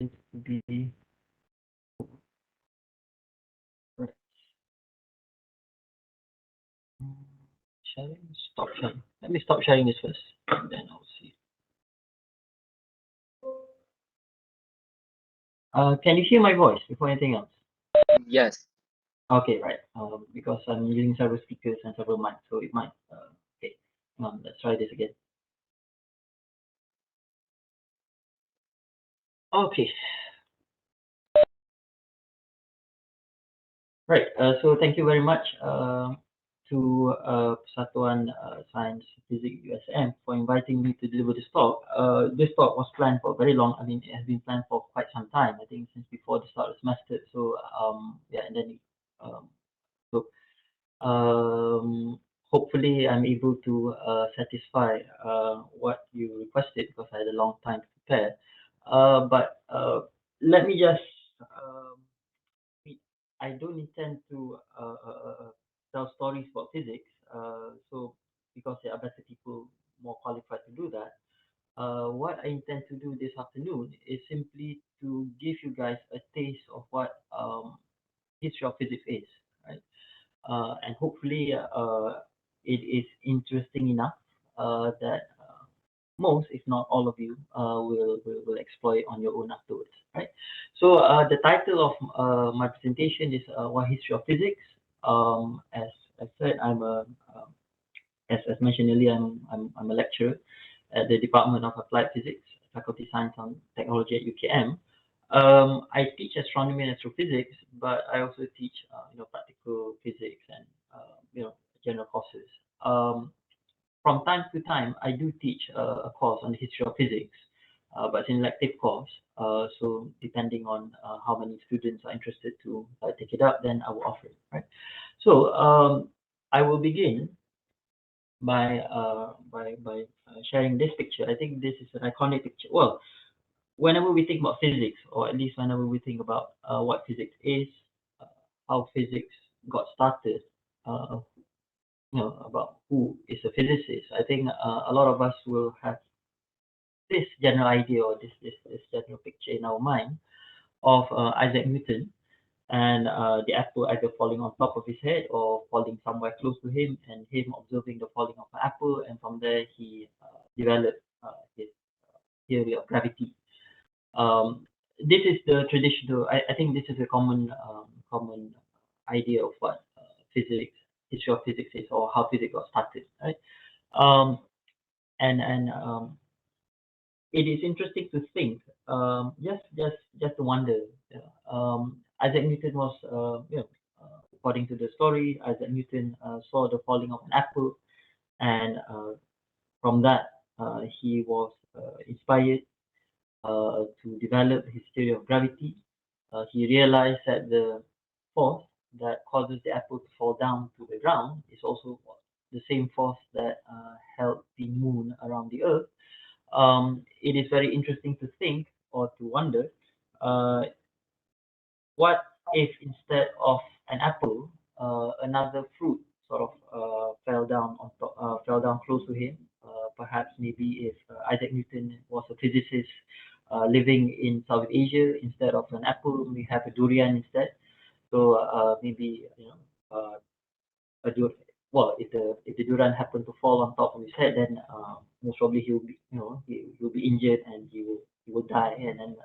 seems to be right. Sharing, stop sharing. Let me stop sharing this first, and then I'll see. Can you hear my voice before anything else? Yes. Okay, right. Because I'm using several speakers and several mics, so it might. Okay, let's try this again. Okay. Right. So thank you very much to Persatuan Sains Physics USM for inviting me to deliver this talk. This talk was planned for very long. I mean, it has been planned for quite some time. I think since before the start of the semester. So yeah, and then so hopefully I'm able to satisfy what you requested because I had a long time to prepare. But let me just. I don't intend to tell stories about physics. So because there are better people more qualified to do that. What I intend to do this afternoon is simply to give you guys a taste of what history of physics is, right? And hopefully it is interesting enough that most, if not all of you, will explore it on your own afterwards, right? So the title of my presentation is "What History of Physics." As said, I'm a as mentioned earlier, I'm a lecturer at the Department of Applied Physics, Faculty Science and Technology at UKM. I teach astronomy and astrophysics, but I also teach practical physics and general courses. From time to time, I do teach a course on the history of physics, but it's an elective course. So depending on how many students are interested to take it up, then I will offer it. Right. So I will begin by sharing this picture. I think this is an iconic picture. Well, whenever we think about physics, or at least whenever we think about what physics is, uh, how physics got started, uh, about who is a physicist, I think a lot of us will have this general idea or this general picture in our mind of Isaac Newton and the apple either falling on top of his head or falling somewhere close to him, and him observing the falling of an apple, and from there he developed his theory of gravity. This is the traditional. I think this is a common idea of what physics, history of physics is, or how physics got started, right? Um, and it is interesting to think, just to wonder. Isaac Newton was, according to the story, Isaac Newton saw the falling of an apple, and from that he was inspired to develop his theory of gravity. He realized that the force that causes the apple to fall down to the ground is also the same force that held the moon around the earth. It is very interesting to think or to wonder, uh, what if instead of an apple, another fruit sort of fell down on top, fell down close to him. Perhaps maybe if Isaac Newton was a physicist living in South Asia, instead of an apple, we have a durian instead. So maybe a dur well, if the durian happened to fall on top of his head, then most probably he'll be he'll be injured and he will die, and then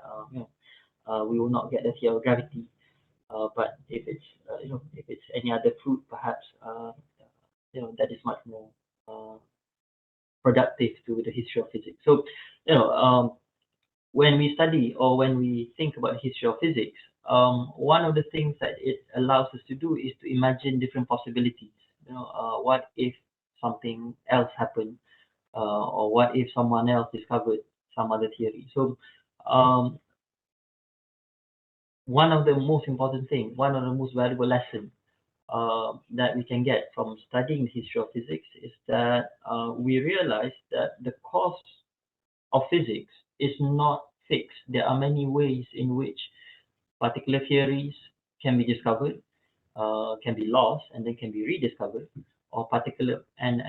we will not get the theory of gravity. But if it's if it's any other fruit, perhaps that is much more uh, productive to the history of physics. So when we study or when we think about the history of physics, one of the things that it allows us to do is to imagine different possibilities. What if something else happened, or what if someone else discovered some other theory? So um, one of the most important things, one of the most valuable lessons that we can get from studying the history of physics is that we realize that the cost of physics is not fixed. There are many ways in which particular theories can be discovered, can be lost, and then can be rediscovered, or particular and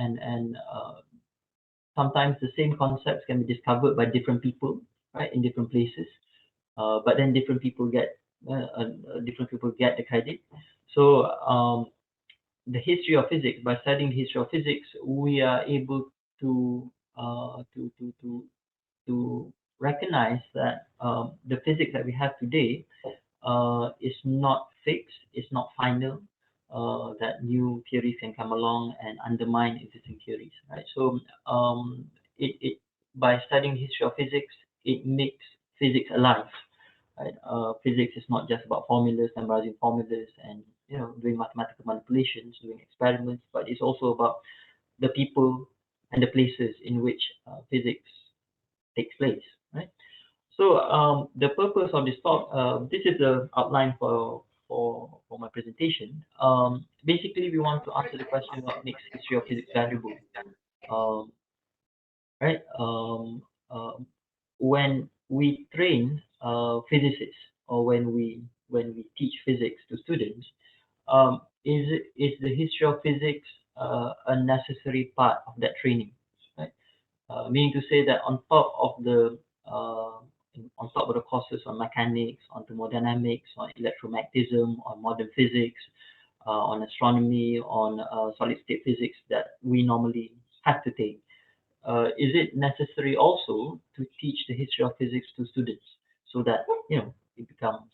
sometimes the same concepts can be discovered by different people, right, in different places. but then different people get the credit. So the history of physics, by studying the history of physics, we are able to uh, to to to to recognize that the physics that we have today is not fixed, it's not final. That new theories can come along and undermine existing theories, right? So it by studying the history of physics, it makes physics alive, right? Physics is not just about formulas, memorizing formulas, and doing mathematical manipulations, doing experiments, but it's also about the people and the places in which physics takes place, right? So the purpose of this talk, this is the outline for my presentation. Basically, we want to answer the question: what makes history of physics valuable? Um, right? When we train physicists, or when we teach physics to students, is the history of physics a necessary part of that training? Right? Meaning to say that uh, on top of the courses on mechanics, on thermodynamics, on electromagnetism, on modern physics, on astronomy, on solid state physics that we normally have to take, is it necessary also to teach the history of physics to students, so that it becomes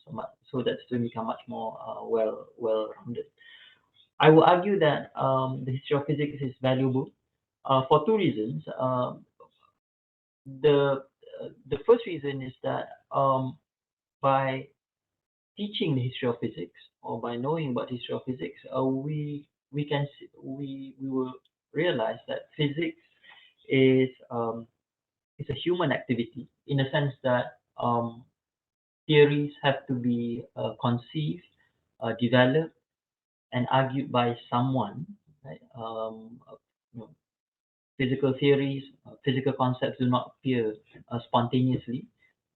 so that students become much more well rounded? I will argue that the history of physics is valuable for two reasons. The first reason is that by teaching the history of physics, or by knowing about history of physics, we will realize that physics is a human activity, in a sense that theories have to be conceived, developed, and argued by someone, right? You know, physical theories, physical concepts do not appear spontaneously.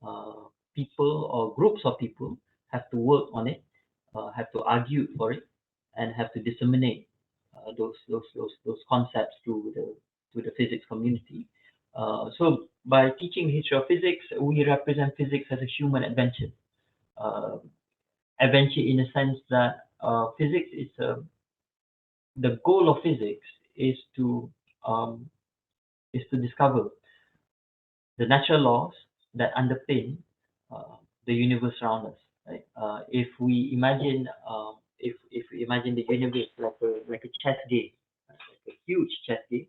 Uh, People or groups of people have to work on it, have to argue for it, and have to disseminate those concepts to the physics community. So by teaching history of physics, we represent physics as a human adventure. Uh, Adventure in a sense that physics is the goal of physics is to um, discover the natural laws that underpin uh, the universe around us. Right? If we imagine the universe like a chess game, like a huge chess game,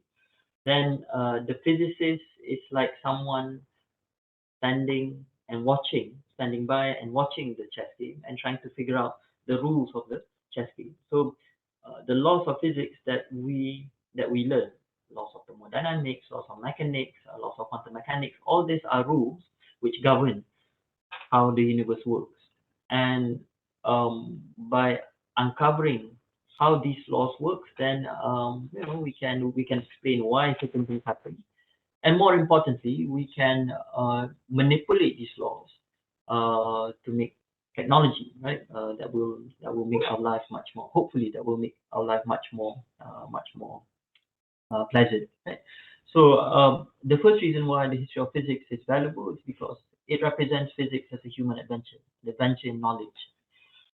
then the physicist is like someone standing by and watching the chess game and trying to figure out the rules of the chess game. So the laws of physics that we learn, laws of thermodynamics, laws of mechanics, laws of quantum mechanics, all these are rules which govern how the universe works. And by uncovering how these laws work, then we can explain why certain things happen, and more importantly, we can manipulate these laws to make technology, right? That will make our life much more. Hopefully, that will make our life much more pleasant. Right? So the first reason why the history of physics is valuable is because it represents physics as a human adventure, an adventure in knowledge.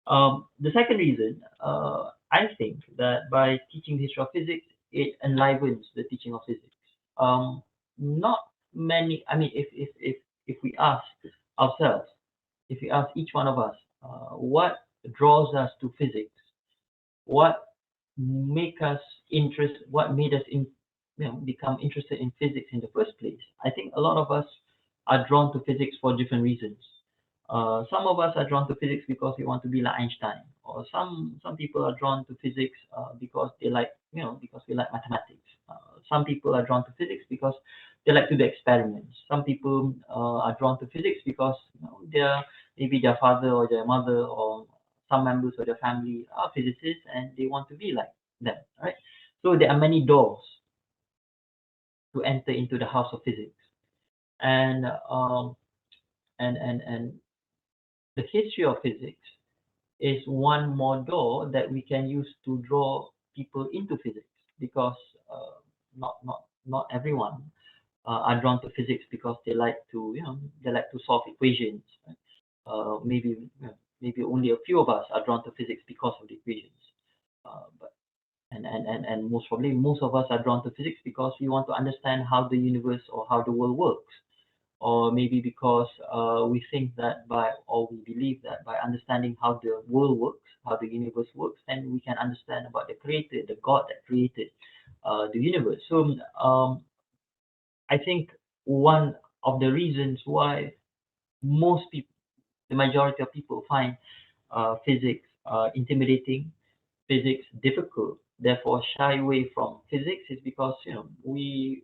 The second reason, I think that by teaching the history of physics, it enlivens the teaching of physics. Not many. I mean, if we ask ourselves, if we ask each one of us, what draws us to physics, what what made us become interested in physics in the first place, I think a lot of us are drawn to physics for different reasons. Some of us are drawn to physics because we want to be like Einstein, or some people are drawn to physics because because we like mathematics. Some people are drawn to physics because they like to do experiments. Some people are drawn to physics because maybe their father or their mother or some members of their family are physicists and they want to be like them, right? So there are many doors to enter into the house of physics, and and the history of physics is one more door that we can use to draw people into physics, because not everyone are drawn to physics because they like to solve equations, right? maybe only a few of us are drawn to physics because of the equations. But and most probably most of us are drawn to physics because we want to understand how the universe or how the world works, or maybe because we think that or we believe that by understanding how the world works, how the universe works, then we can understand about the creator, the God that created the universe. So I think one of the reasons why most people, the majority of people, find physics intimidating, physics difficult, therefore shy away from physics, is because we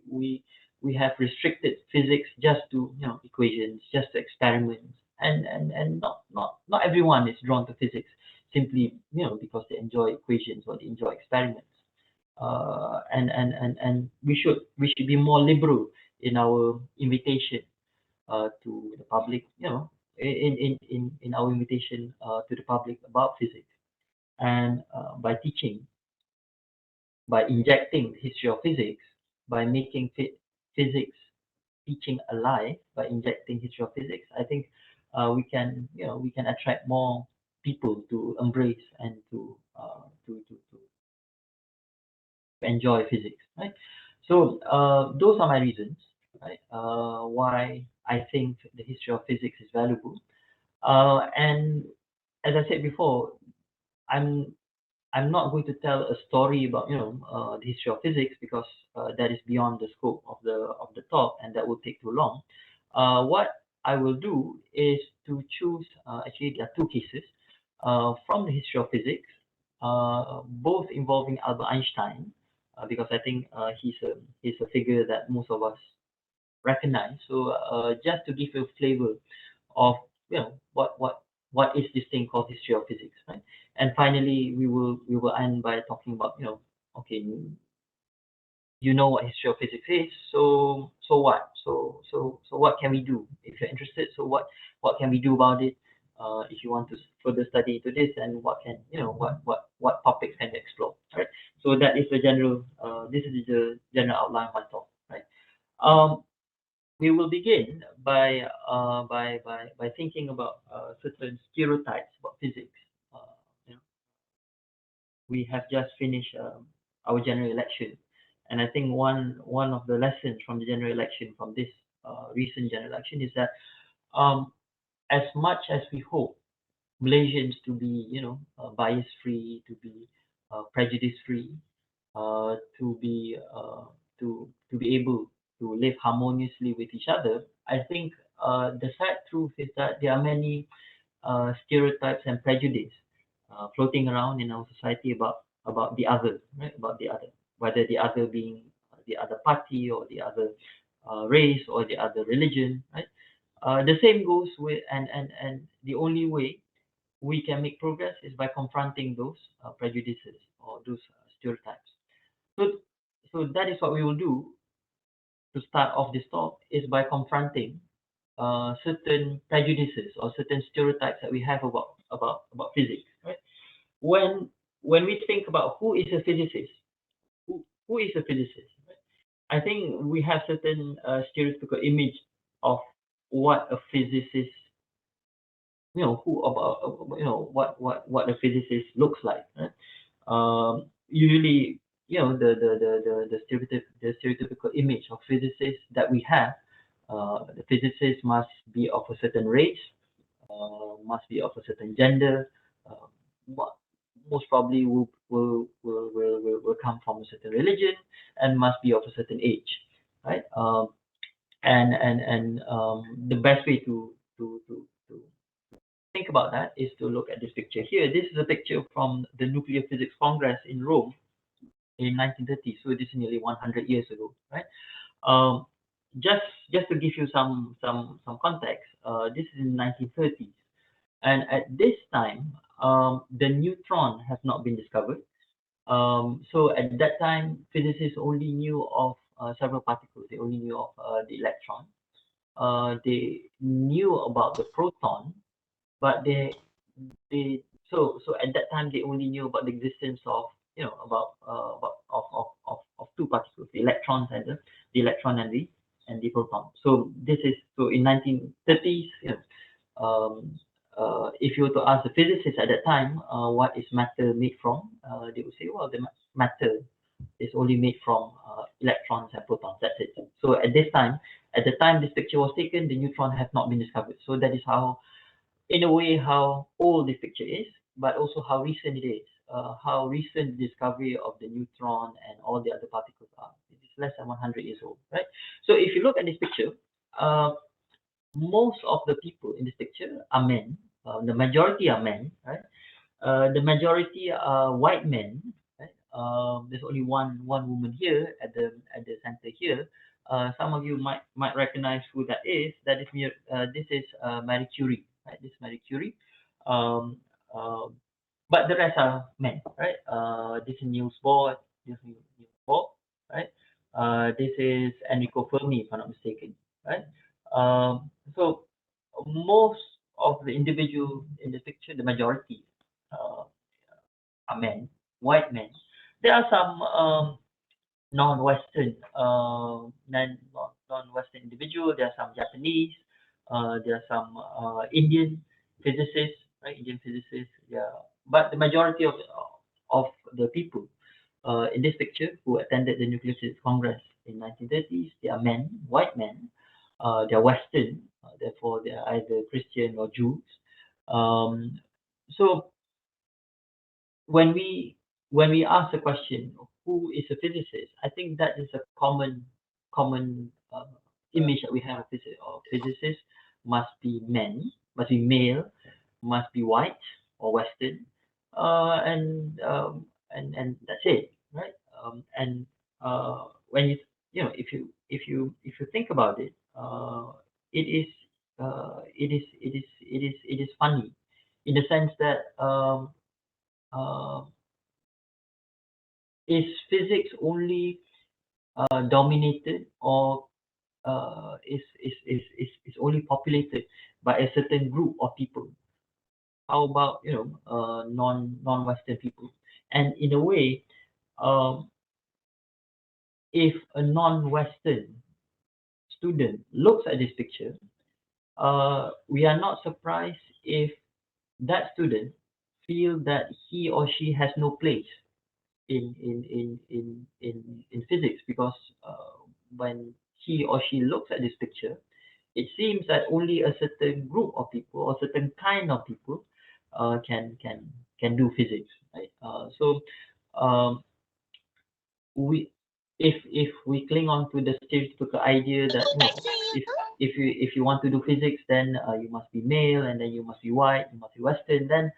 have restricted physics just to equations, just to experiments, and not everyone is drawn to physics simply because they enjoy equations or they enjoy experiments. And we should be more liberal in our invitation to the public, in our invitation to the public about physics, and by teaching, by injecting the history of physics, by making physics teaching alive, by injecting history of physics, I think we can attract more people to embrace and to enjoy physics, right? So those are my reasons, right? Why I think the history of physics is valuable. And as I said before, I'm I'm not going to tell a story about the history of physics, because that is beyond the scope of the talk, and that would take too long. What I will do is to choose, actually there are two cases from the history of physics, both involving Albert Einstein, because I think he's a figure that most of us recognize. So just to give you a flavor of what is this thing called history of physics, right? And finally, we will end by talking about okay, what history of physics is. So what? So what can we do if you're interested? So what can we do about it? If you want to further study into this, and what can what topics can you explore? Right. So that is the general. This is the general outline of my talk. Right. Um, we will begin by thinking about certain stereotypes about physics. Uh, you know, we have just finished our general election, and I think one of the lessons from the general election, from this recent general election, is that um, as much as we hope Malaysians to be bias free, to be prejudice free, to be able to live harmoniously with each other, I think the sad truth is that there are many stereotypes and prejudice floating around in our society about the other, right? About the other, whether the other being the other party, or the other race, or the other religion, right? The same goes with, and the only way we can make progress is by confronting those prejudices, or those stereotypes. So, so that is what we will do to start off this talk, is by confronting certain prejudices or certain stereotypes that we have about physics. Right? When when we think about who is a physicist, who is a physicist, right? I think we have certain stereotypical image of what a physicist, who about what a physicist looks like. Right? Usually, the stereotypical image of physicists that we have, the physicist must be of a certain race, must be of a certain gender, uh, mo- most probably will come from a certain religion, and must be of a certain age, right? And the best way to think about that is to look at this picture here. This is a picture from the Nuclear Physics Congress in Rome in 1930. So this is nearly 100 years ago, right? Um, just to give you some context, this is in 1930s, and at this time, the neutron has not been discovered. So at that time, physicists only knew of several particles. They only knew of the electron. They knew about the proton, but they so at that time they only knew about the existence of about of two particles, the electrons and the electron and the proton. So this is so in 1930s, if you were to ask the physicists at that time, what is matter made from, they would say, well, the matter is only made from electrons and protons. That's it. So at the time this picture was taken, the neutron have not been discovered. So that is how, in a way, how old this picture is, but also how recent it is. How recent the discovery of the neutron and all the other particles are. It is less than 100 years old, right? So if you look at this picture, most of the people in this picture are men. The majority are men, right? The majority are white men. Right? There's only one woman here at the center here. Some of you might recognize who that is. This is Marie Curie, right? This is Marie Curie. Um, uh, but the rest are men, right? This is Niels Bohr. This is Niels Bohr, right? This is Enrico Fermi, if I'm not mistaken, right? So most of the individuals in the picture, the majority, uh, are men, white men. There are some non-Western, non-Western individual. There are some Japanese. There are some Indian physicists, right? Indian physicists. Yeah, but the majority of the people in this picture who attended the Nuclear Physics Congress in 1930s, they are men, white men. They are Western, therefore they are either Christian or Jews. Um, so when we ask the question, who is a physicist, I think that is a common image that we have of physicists must be men, must be male, must be white or Western, and that's it, right? And when if you think about it, it is it is funny in the sense that uh, is physics only dominated or is only populated by a certain group of people? How about non-Western people? And in a way, um, if a non-Western student looks at this picture, we are not surprised if that student feel that he or she has no place in physics, because when he or she looks at this picture, it seems that only a certain group of people or certain kind of people can do physics, right? So um, we if we cling on to the stereotypical idea that if you want to do physics, then you must be male, and then you must be white, you must be Western, then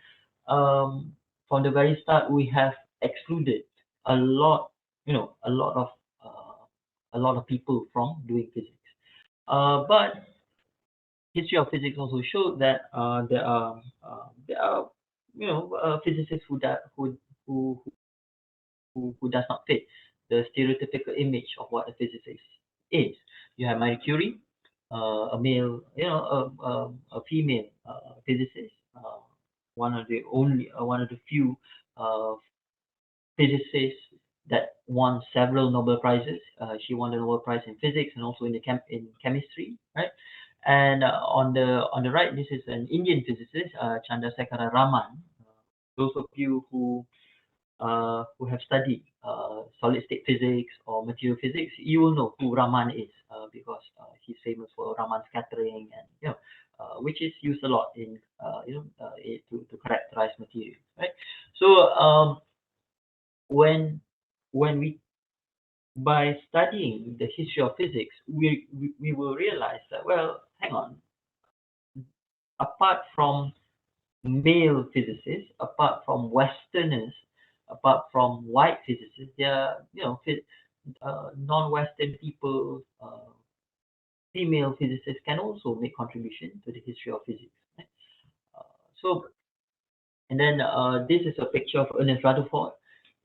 from the very start we have excluded a lot, uh, a lot of people from doing physics. But history of physics also showed that there are physicists who who does not fit the stereotypical image of what a physicist is. You have Marie Curie, a male, a female physicist, one of the few uh, physicists that won several Nobel prizes. She won the Nobel Prize in physics and also in chemistry, right? And on the right, this is an Indian physicist, Chandrasekhara Raman. Those of you who have studied solid state physics or material physics, you will know who Raman is, because he's famous for Raman scattering, and which is used a lot in to characterize materials, right? So when when we by studying the history of physics, we will realize that, well, hang on, apart from male physicists, apart from Westerners, apart from white physicists, there are non-Western people, female physicists can also make contribution to the history of physics. Right? So, and then this is a picture of Ernest Rutherford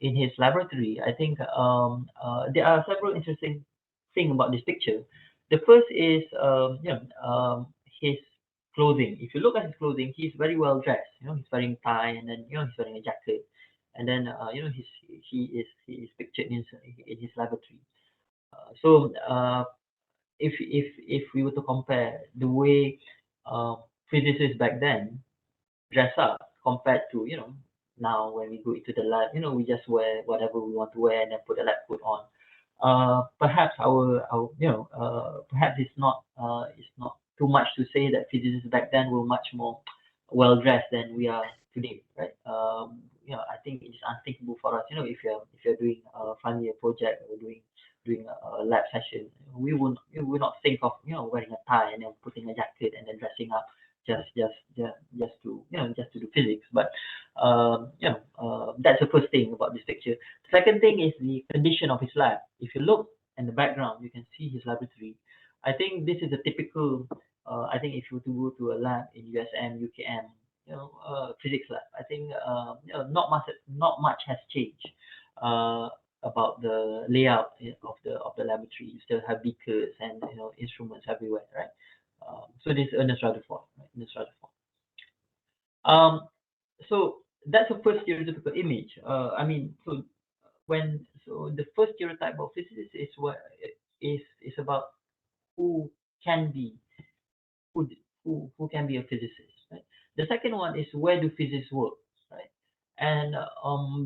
in his laboratory. I think there are several interesting things about this picture. The first is his clothing. If you look at his clothing, he's very well dressed. He's wearing tie, and then he's wearing a jacket, and then he is pictured in his laboratory. So if we were to compare the way physicists back then dress up compared to, now when we go into the lab, we just wear whatever we want to wear and then put a lab coat on. Perhaps perhaps it's not too much to say that physicists back then were much more well dressed than we are today, right? I think it's unthinkable for us, if you're doing a final year project or doing a lab session, we will not think of wearing a tie and then putting a jacket and then dressing up just to do physics. But that's the first thing about this picture. Second thing is the condition of his lab. If you look in the background, you can see his laboratory. I think this is a typical. I think if you were to go to a lab in USM, UKM, physics lab, I think not much has changed about the layout of the laboratory. You still have beakers and instruments everywhere, right? So this is Ernest Rutherford, right? Ernest Rutherford. So that's the first stereotypical image. The first stereotype of physicists is about who can be who who can be a physicist, right? The second one is where do physicists work, right? And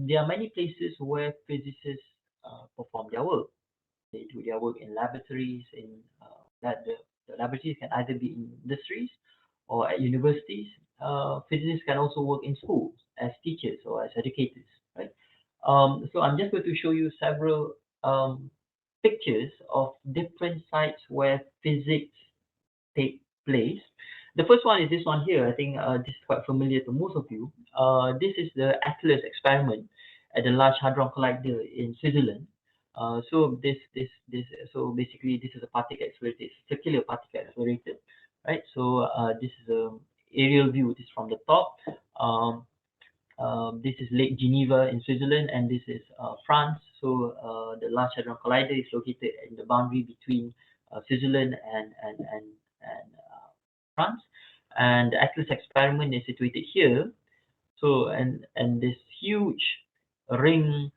there are many places where physicists perform their work. They do their work in laboratories. The laboratories can either be in industries or at universities. Physicists can also work in schools as teachers or as educators, right? So I'm just going to show you several pictures of different sites where physics take place. The first one is this one here. I think this is quite familiar to most of you. This is the Eclipse experiment at the Large Hadron Collider in Switzerland. So basically this is a particle accelerator, it's a circular particle accelerator, right? So this is a aerial view. This is from the top. This is Lake Geneva in Switzerland, and this is France. So the Large Hadron Collider is located in the boundary between Switzerland and France, and the Eclipse experiment is situated here. So and this huge ring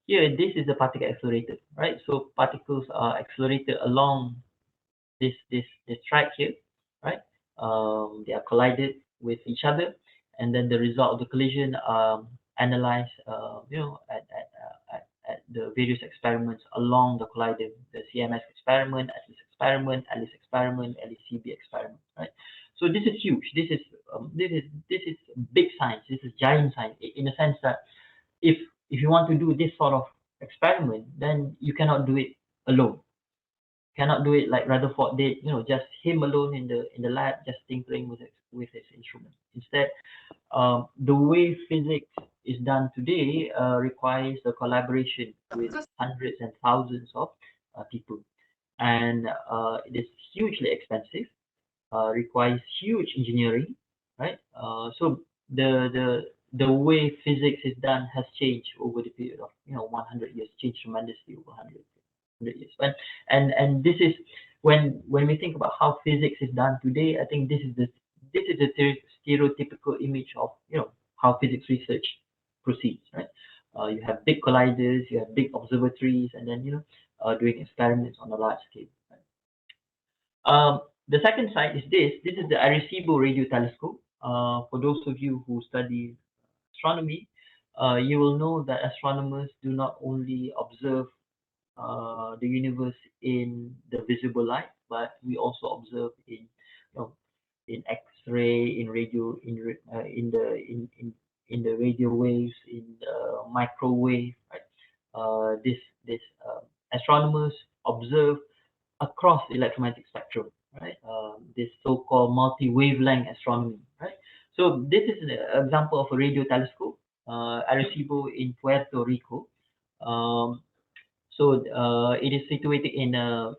here, this is the particle accelerator, right? So particles are accelerated along this track here, right? They are collided with each other, and then the result of the collision analyzed, at the various experiments along the collider, the CMS experiment, Alice experiment, LECB experiment, right? So this is huge. This is big science. This is giant science in the sense that if you want to do this sort of experiment, then you cannot do it alone. Cannot do it like Rutherford did, just him alone in the lab, just tinkering with his instrument. Instead, the way physics is done today requires a collaboration with hundreds and thousands of people, and it is hugely expensive. Requires huge engineering, right? So the way physics is done has changed over the period of 100 years, changed tremendously over 100 years. And this is when we think about how physics is done today. I think this is the stereotypical image of how physics research proceeds, right? You have big colliders, you have big observatories, and then doing experiments on a large scale. Right? The second side is this. This is the Arecibo radio telescope. For those of you who study astronomy, you will know that astronomers do not only observe the universe in the visible light, but we also observe in X-ray, in radio, in the radio waves, in the microwave. Right? This astronomers observe across the electromagnetic spectrum, right? This so-called multi-wavelength astronomy, right? So this is an example of a radio telescope, Arecibo in Puerto Rico. So it is situated in a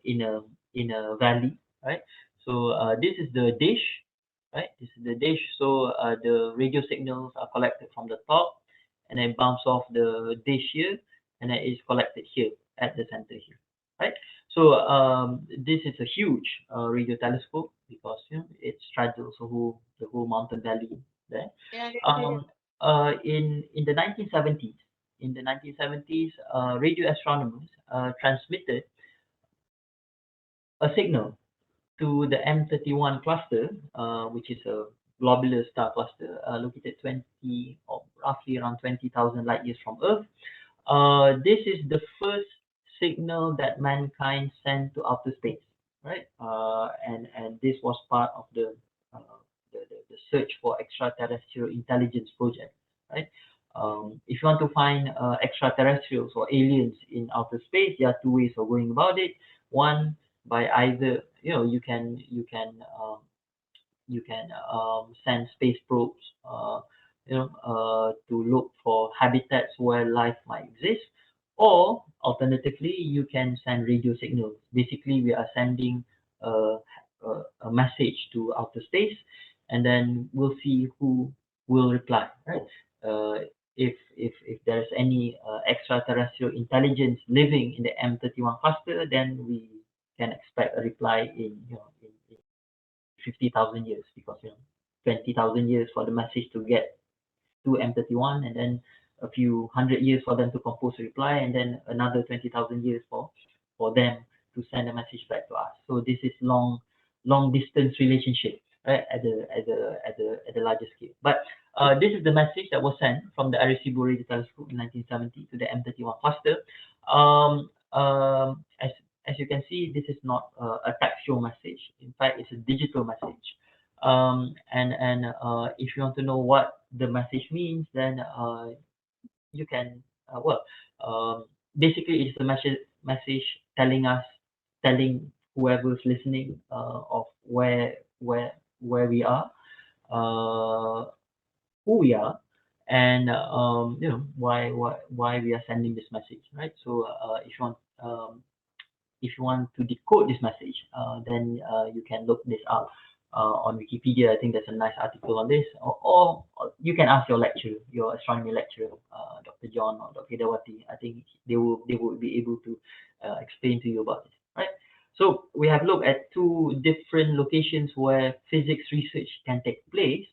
valley, right? So this is the dish, right? This is the dish. So the radio signals are collected from the top, and then bounce off the dish here, and then it's collected here at the center here, right? So this is a huge radio telescope because it straddles the whole mountain valley there. In the 1970s, radio astronomers transmitted a signal to the M31 cluster, which is a globular star cluster located 20 or roughly around 20,000 light years from Earth. This is the first signal that mankind sent to outer space, right? And this was part of the search for extraterrestrial intelligence project, right? If you want to find extraterrestrials or aliens in outer space, there are two ways of going about it. One, by either you can send space probes, to look for habitats where life might exist, or alternatively, you can send radio signals. Basically, we are sending a, a message to outer space, and then we'll see who will reply, right? If there's any extraterrestrial intelligence living in the M31 cluster, then we can expect a reply in 50,000 years, because 20,000 years for the message to get to M31, and then a few hundred years for them to compose a reply, and then another 20,000 years for them to send a message back to us. So this is long distance relationship, right, at the larger scale. But this is the message that was sent from the Arecibo radio telescope in 1970 to the M31 cluster. As you can see, this is not a textual message. In fact, it's a digital message. And if you want to know what the message means, then you can basically it's a message telling whoever's listening of where we are, who we are, and why we are sending this message, right? So if you want to decode this message, then you can look this up on Wikipedia. I think there's a nice article on this, or you can ask your astronomy lecturer, Dr. John or Dr. Dawati. I think they will be able to explain to you about this, right? So we have looked at two different locations where physics research can take place.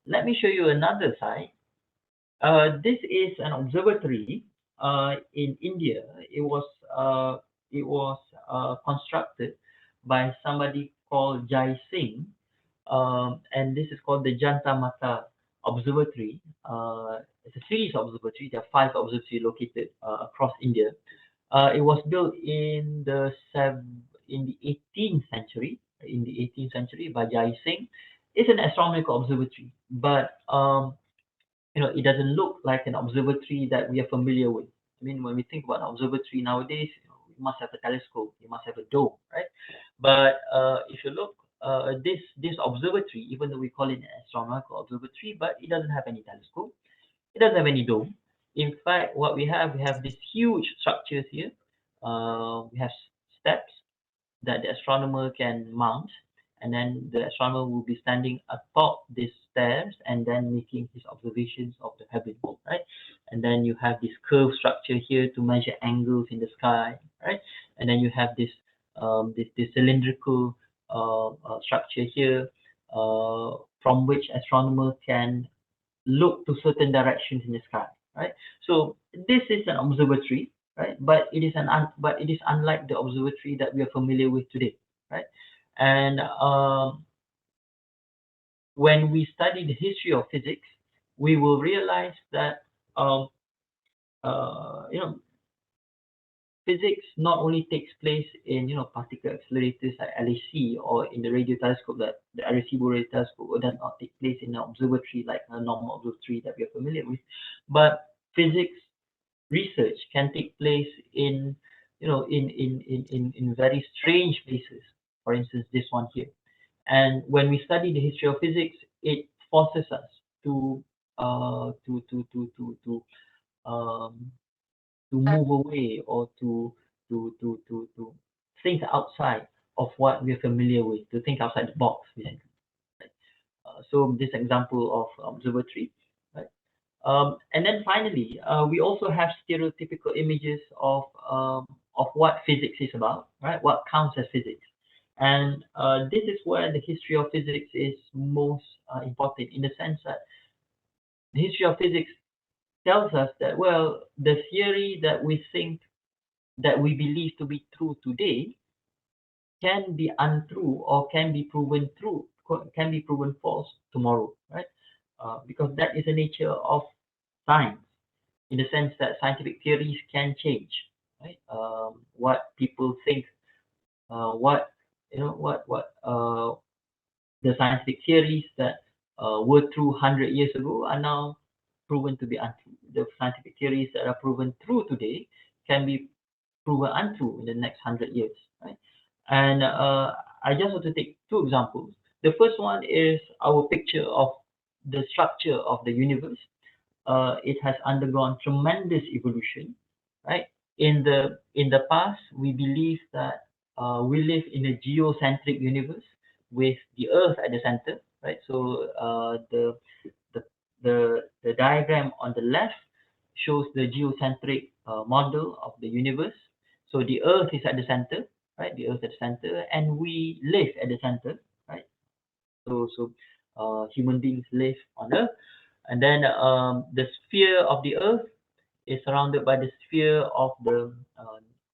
Let me show you another side. This is an observatory in India. It was constructed by somebody called Jai Singh, and this is called the Janta Mata Observatory. It's a series of observatories. There are 5 observatories located across India. It was built in the 18th century. In the 18th century by Jai Singh. It's an astronomical observatory, but it doesn't look like an observatory that we are familiar with. I mean, when we think about an observatory nowadays, you must have a telescope, you must have a dome, right? But if you look, this observatory, even though we call it an astronomical observatory, but it doesn't have any telescope, it doesn't have any dome. In fact, what we have these huge structures here. We have steps that the astronomer can mount, and then the astronomer will be standing atop these stairs and then making his observations of the heavens, right? And then you have this curved structure here to measure angles in the sky, right? And then you have this this cylindrical structure here, from which astronomer can look to certain directions in the sky, right? So this is an observatory, right? But it is unlike the observatory that we are familiar with today, right? And when we study the history of physics, we will realize that you know physics not only takes place in particle accelerators like LHC, or in the radio telescope, that the Arecibo radio telescope, or does not take place in an observatory like a normal observatory that we are familiar with, but physics research can take place in in very strange places. For instance, this one here. And when we study the history of physics, it forces us to uh, to to to to to um, to move away, or to think outside of what we're familiar with, to think outside the box, basically. So this example of observatory, right? And then finally, we also have stereotypical images of what physics is about, right? What counts as physics. And this is where the history of physics is most important, in the sense that the history of physics tells us that, well, the theory that we believe to be true today can be untrue, or can be proven can be proven false tomorrow, right? Because that is the nature of science, in the sense that scientific theories can change, right? What people think, what the scientific theories that were true 100 years ago are now proven to be untrue. The scientific theories that are proven true today can be proven untrue in the next 100 years, right? And I just want to take two examples. The first one is our picture of the structure of the universe. It has undergone tremendous evolution, right? In the past, we believe that we live in a geocentric universe with the Earth at the center, right? So the the diagram on the left shows the geocentric model of the universe. So the Earth is at the center, right? The Earth at the center, and we live at the center, right? So human beings live on Earth, and then the sphere of the Earth is surrounded by the sphere of the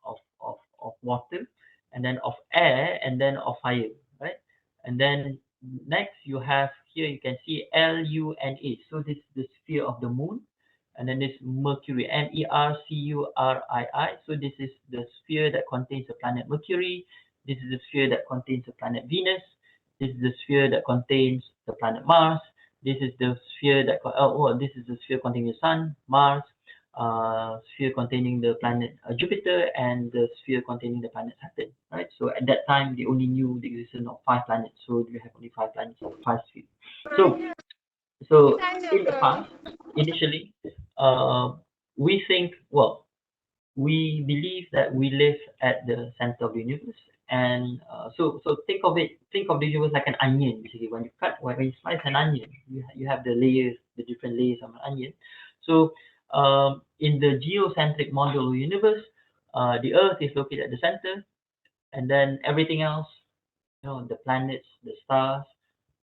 of water, and then of air, and then of fire, right? And then next you have here, you can see LUNA. So this is the sphere of the moon, and then this Mercury, MERCURII. So this is the sphere that contains the planet Mercury. This is the sphere that contains the planet Venus. This is the sphere that contains the planet Mars. This is the sphere that this is the sphere containing the Sun, Mars, sphere containing the planet Jupiter, and the sphere containing the planet Saturn. Right. So at that time, they only knew the existence of 5 planets. So you have only 5 planets, 5 spheres. So in the past, initially, we think, well, we believe that we live at the center of the universe, and so think of the universe like an onion. Basically, when you slice an onion, you have the layers, the different layers of an onion. So in the geocentric model of the universe, the Earth is located at the center, and then everything else, the planets, the stars,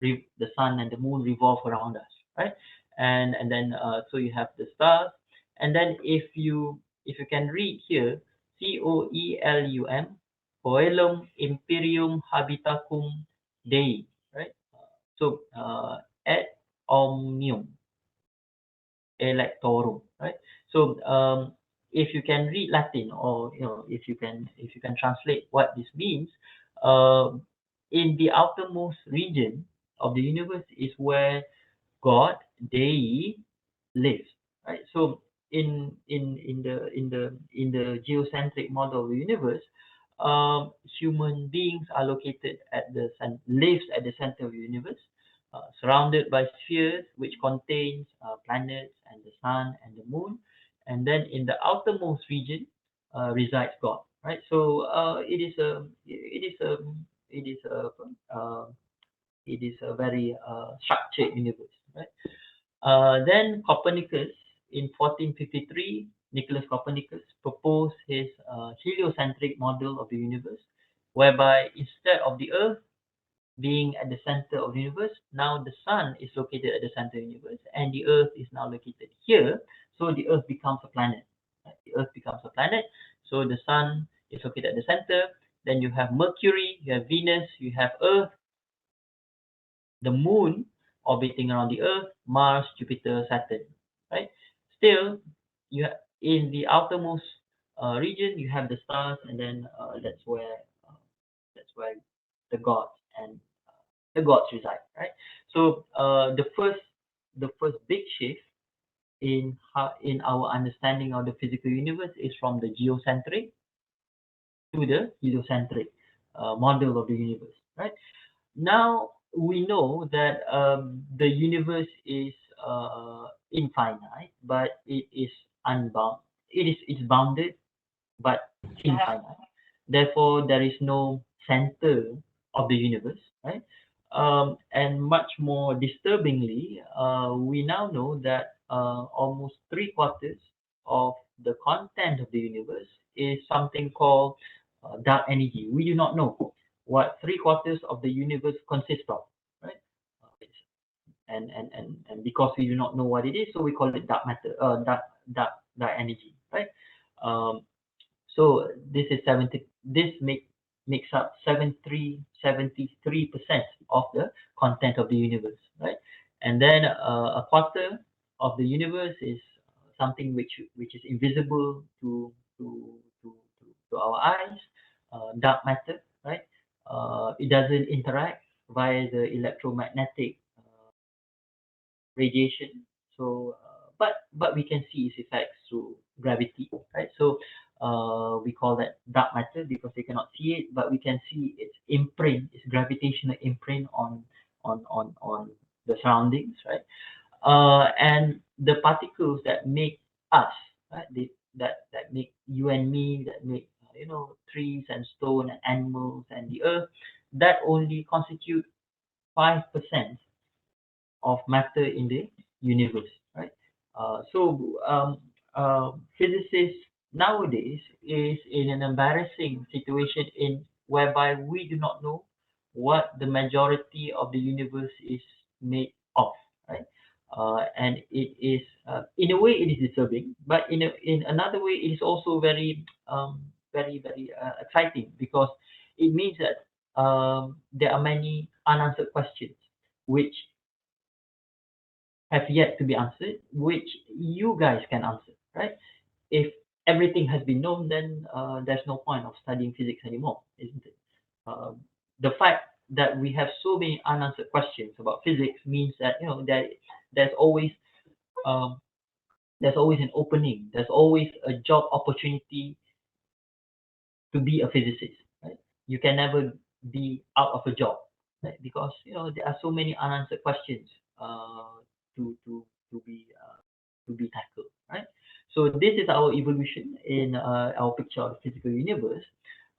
the sun and the moon revolve around us, right? And then so you have the stars, and then if you can read here, COELUM, Coelum Imperium Habitacum Dei, right? So et omnium electorum, right? So if you can read Latin, or if you can translate what this means, in the outermost region of the universe is where God, Dei, lives, right? So in the geocentric model of the universe, human beings are located at lives at the center of the universe, surrounded by spheres which contains planets and the sun and the moon, and then in the outermost region resides God, right? So uh, it is a very structured universe, right? Then Copernicus, in 1453, Nicholas Copernicus proposed his heliocentric model of the universe, whereby instead of the Earth being at the center of the universe, now the Sun is located at the center of the universe, and the Earth is now located here. So the Earth becomes a planet. Right? The Earth becomes a planet. So the Sun is located at the center. Then you have Mercury, you have Venus, you have Earth, the moon orbiting around the Earth, Mars, Jupiter, Saturn, right? Still, in the outermost region, you have the stars, and then that's where the gods and the gods reside, right? So the first big shift in our understanding of the physical universe is from the geocentric to the heliocentric model of the universe, right? Now we know that the universe is infinite, but it is unbound. It's bounded, but infinite. Therefore, there is no center of the universe, right? And much more disturbingly, we now know that almost 3/4 of the content of the universe is something called dark energy. We do not know what 3/4 of the universe consists of, right? And because we do not know what it is, so we call it dark matter, dark energy, right? Um, so this is 70. This make makes up 73% of the content of the universe, right? And then a quarter of the universe is something which is invisible to our eyes, dark matter, right? It doesn't interact via the electromagnetic radiation. So, but we can see its effects through gravity, right? So, we call that dark matter because we cannot see it, but we can see its imprint, its gravitational imprint on the surroundings, right? And the particles that make us, right? That make you and me, that make trees and stone and animals and the earth, that only constitute 5% of matter in the universe, right? Physicists nowadays is in an embarrassing situation in whereby we do not know what the majority of the universe is made of, right? And it is, in a way, it is disturbing, but in another way, it is also very exciting because it means that there are many unanswered questions which have yet to be answered, which you guys can answer, right? If everything has been known, then there's no point of studying physics anymore, isn't it? The fact that we have so many unanswered questions about physics means that there's always um, there's always an opening, there's always a job opportunity to be a physicist, right? You can never be out of a job, right? Because there are so many unanswered questions to to to be uh, to be tackled, right? So this is our evolution in our picture of the physical universe.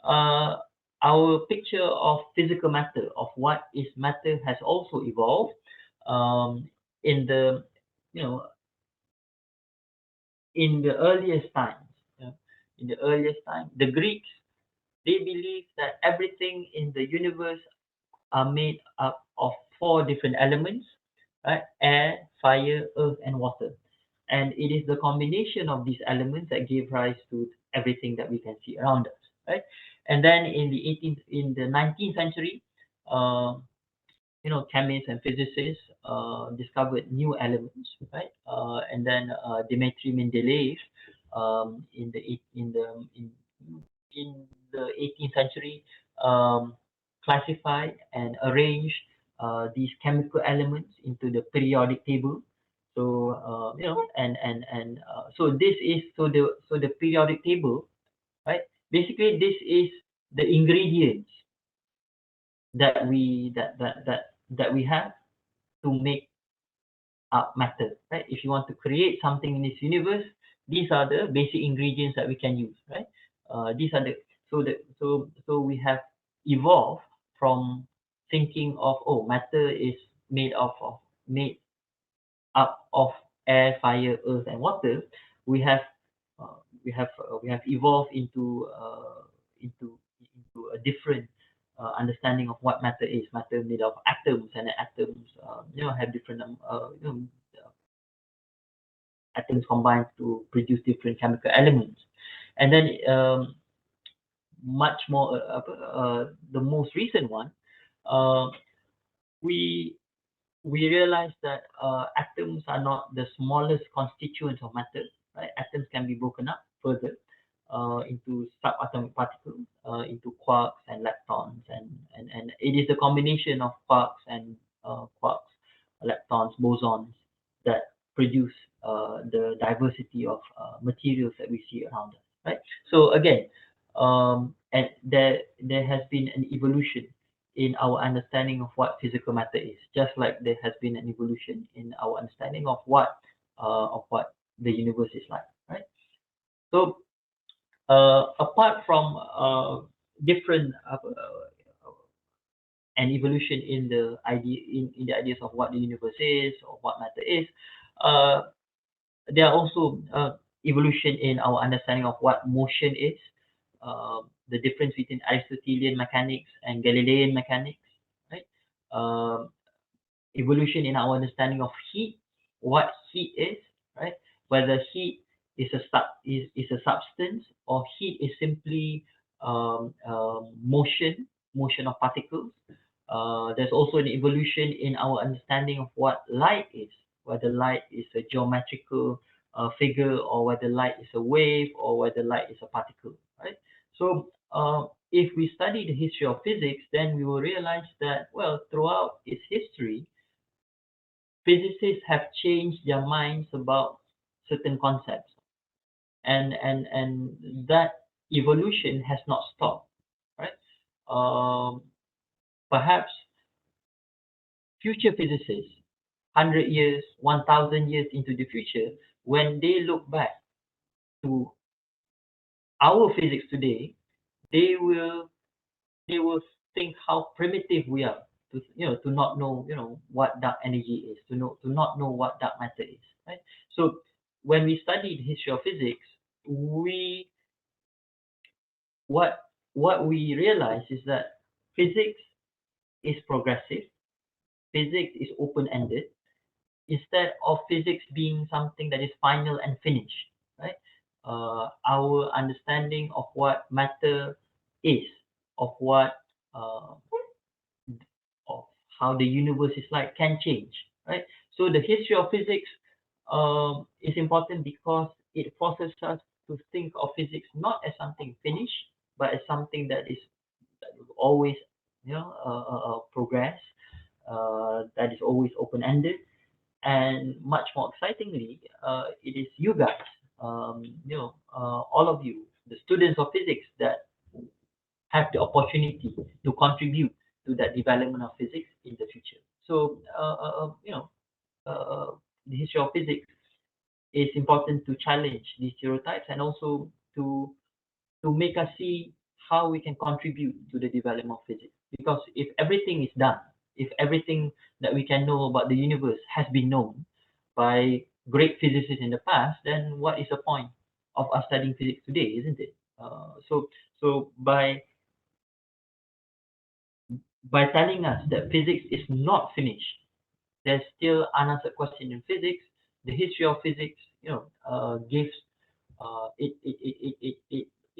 Uh, our picture of physical matter, of what is matter, has also evolved. In the you know in the earliest times, in the earliest time, the Greeks, they believe that everything in the universe are made up of four different elements, right? Air, fire, earth, and water. And it is the combination of these elements that gave rise to everything that we can see around us, right? And then in the 19th century, uh, chemists and physicists discovered new elements, right? And then Dmitri Mendeleev in the in the 18th century classified and arranged these chemical elements into the periodic table. So so this is so the periodic table, right? Basically, this is the ingredients that we have to make up matter, right? If you want to create something in this universe, these are the basic ingredients that we can use, right? These are so we have evolved from thinking of, oh, matter is made made up of air, fire, earth, and water. We have we have evolved into a different understanding of what matter is. Matter made of atoms, and atoms have different atoms combined to produce different chemical elements. And then much more the most recent one, uh, we we realize that atoms are not the smallest constituents of matter, right? Atoms can be broken up further into subatomic particles, into quarks and leptons, and it is the combination of quarks, leptons, bosons that produce the diversity of materials that we see around us, right? So again, and there has been an evolution in our understanding of what physical matter is, just like there has been an evolution in our understanding of what the universe is like, right? So apart from different an evolution in the in the ideas of what the universe is or what matter is, uh, there are also evolution in our understanding of what motion is, the difference between Aristotelian mechanics and Galilean mechanics, right? Um Evolution in our understanding of heat, what heat is, right? Whether heat is a substance or heat is simply motion of particles. There's also an evolution in our understanding of what light is, whether light is a geometrical figure, or whether light is a wave, or whether light is a particle, right? So if we study the history of physics, then we will realize that, well, throughout its history, physicists have changed their minds about certain concepts, and that evolution has not stopped, right? Um, Perhaps future physicists, 100 years, 1,000 years into the future, when they look back to our physics today, they will they will think how primitive we are to, to not know, what dark energy is, to not know what dark matter is, right? So when we study the history of physics, we what we realize is that physics is progressive, physics is open-ended, instead of physics being something that is final and finished, right? Our understanding of what matter is, of what uh, of how the universe is like, can change, right? So the history of physics is important because it forces us to think of physics not as something finished, but as something that will always, progress, that is always open-ended, and much more excitingly, it is you guys, all of you, the students of physics, that have the opportunity to contribute to that development of physics in the future. So, the history of physics is important to challenge these stereotypes, and also to make us see how we can contribute to the development of physics. Because if everything is done, if everything that we can know about the universe has been known by great physicists in the past, then what is the point of us studying physics today, isn't it? So by telling us that physics is not finished, there's still unanswered question in physics. The history of physics, gives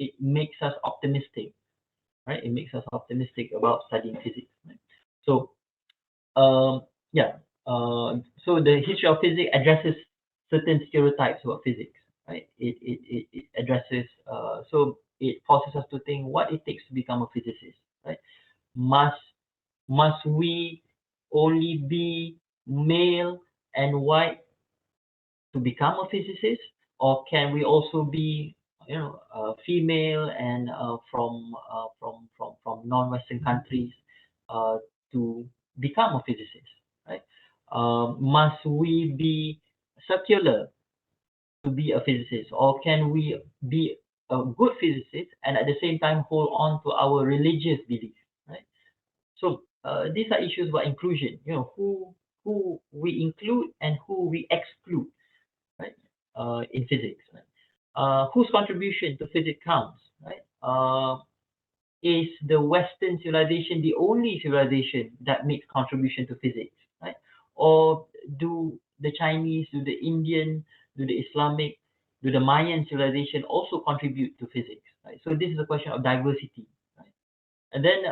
it makes us optimistic, right? It makes us optimistic about studying physics. Right? So yeah, so the history of physics addresses certain stereotypes about physics, right? It addresses, so it forces us to think what it takes to become a physicist, right? Must must we only be male and white to become a physicist, or can we also be, female and from non-Western countries, uh, to become a physicist, right? Must we be secular to be a physicist, or can we be a good physicist and at the same time hold on to our religious beliefs, right? So these are issues about inclusion. Who we include and who we exclude, right? In physics, right? Whose contribution to physics counts, right? Is the Western civilization the only civilization that makes contribution to physics, right? Or do the Chinese, do the Indian, do the Islamic, do the Mayan civilization also contribute to physics, right? So this is a question of diversity, right? And then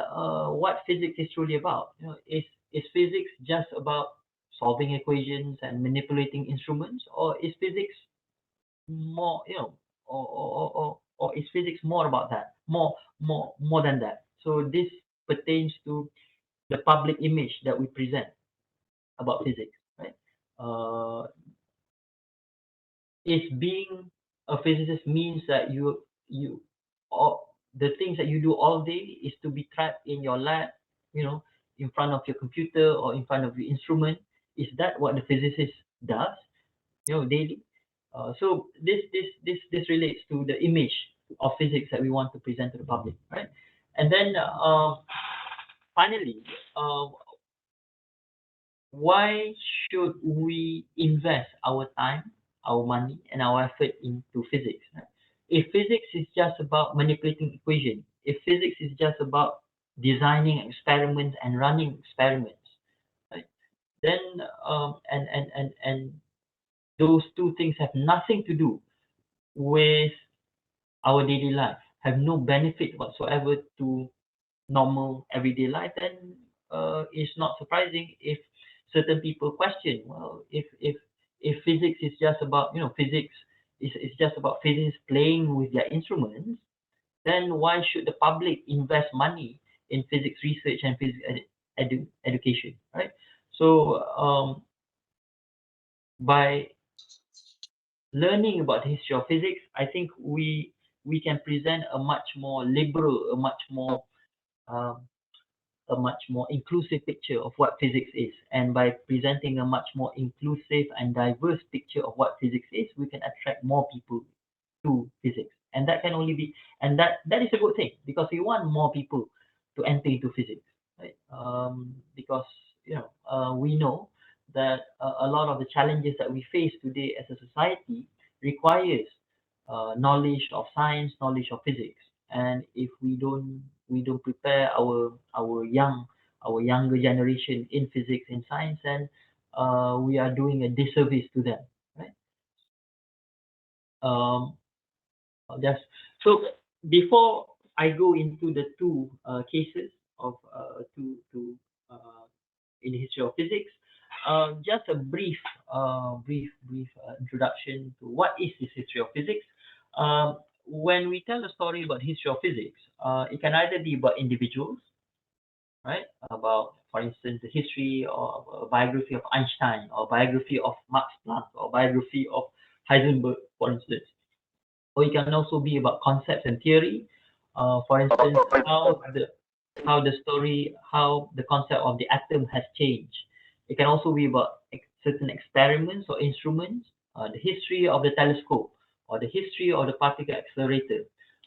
what physics is truly about, is physics just about solving equations and manipulating instruments, or is physics more, or is physics more about that, more than that? So this pertains to the public image that we present about physics, right? Is being a physicist means that you all the things that you do all day is to be trapped in your lab, you know in front of your computer or in front of your instrument? Is that what the physicist does, daily? So this relates to the image of physics that we want to present to the public, right? And then finally, uh, why should we invest our time, our money, and our effort into physics, right? If physics is just about manipulating equations, if physics is just about designing experiments and running experiments, right? Then and those two things have nothing to do with our daily life. have no benefit whatsoever to normal everyday life, then it's not surprising if certain people question, well, if physics is just about, physics is just about physicists playing with their instruments, then why should the public invest money in physics research and physics education, right? So by learning about the history of physics, I think we can present a much more liberal, um, a much more inclusive picture of what physics is. And by presenting a much more inclusive and diverse picture of what physics is, we can attract more people to physics. And that can only be, and that is a good thing, because we want more people to enter into physics, right? Because we know that a lot of the challenges that we face today as a society requires knowledge of science, knowledge of physics. And if we don't prepare our younger generation in physics and science, and we are doing a disservice to them, right? Um, just so before I go into the two cases of uh, in the history of physics, just a brief introduction to what is this history of physics. When we tell a story about history of physics, it can either be about individuals, right? About, for instance, the history of a biography of Einstein, or biography of Max Planck, or biography of Heisenberg, for instance. Or it can also be about concepts and theory. For instance, how the concept of the atom has changed. It can also be about certain experiments or instruments, the history of the telescope, or the history of the particle accelerator.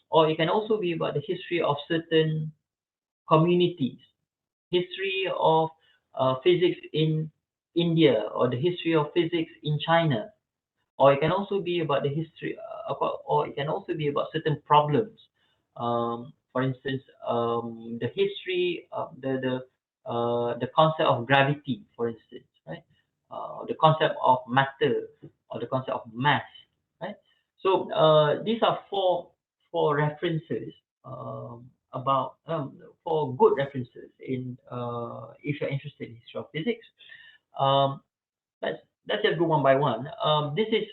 Or it can also be about the history of certain communities, history of physics in India, or the history of physics in China. Or it can also be about the history, or it can also be about certain problems. For instance, the history of the concept of gravity, for instance, right? The concept of matter, or the concept of mass, right? So these are four references, about four good references in, if you're interested in history of physics. Um, let's let's just go one by one. This is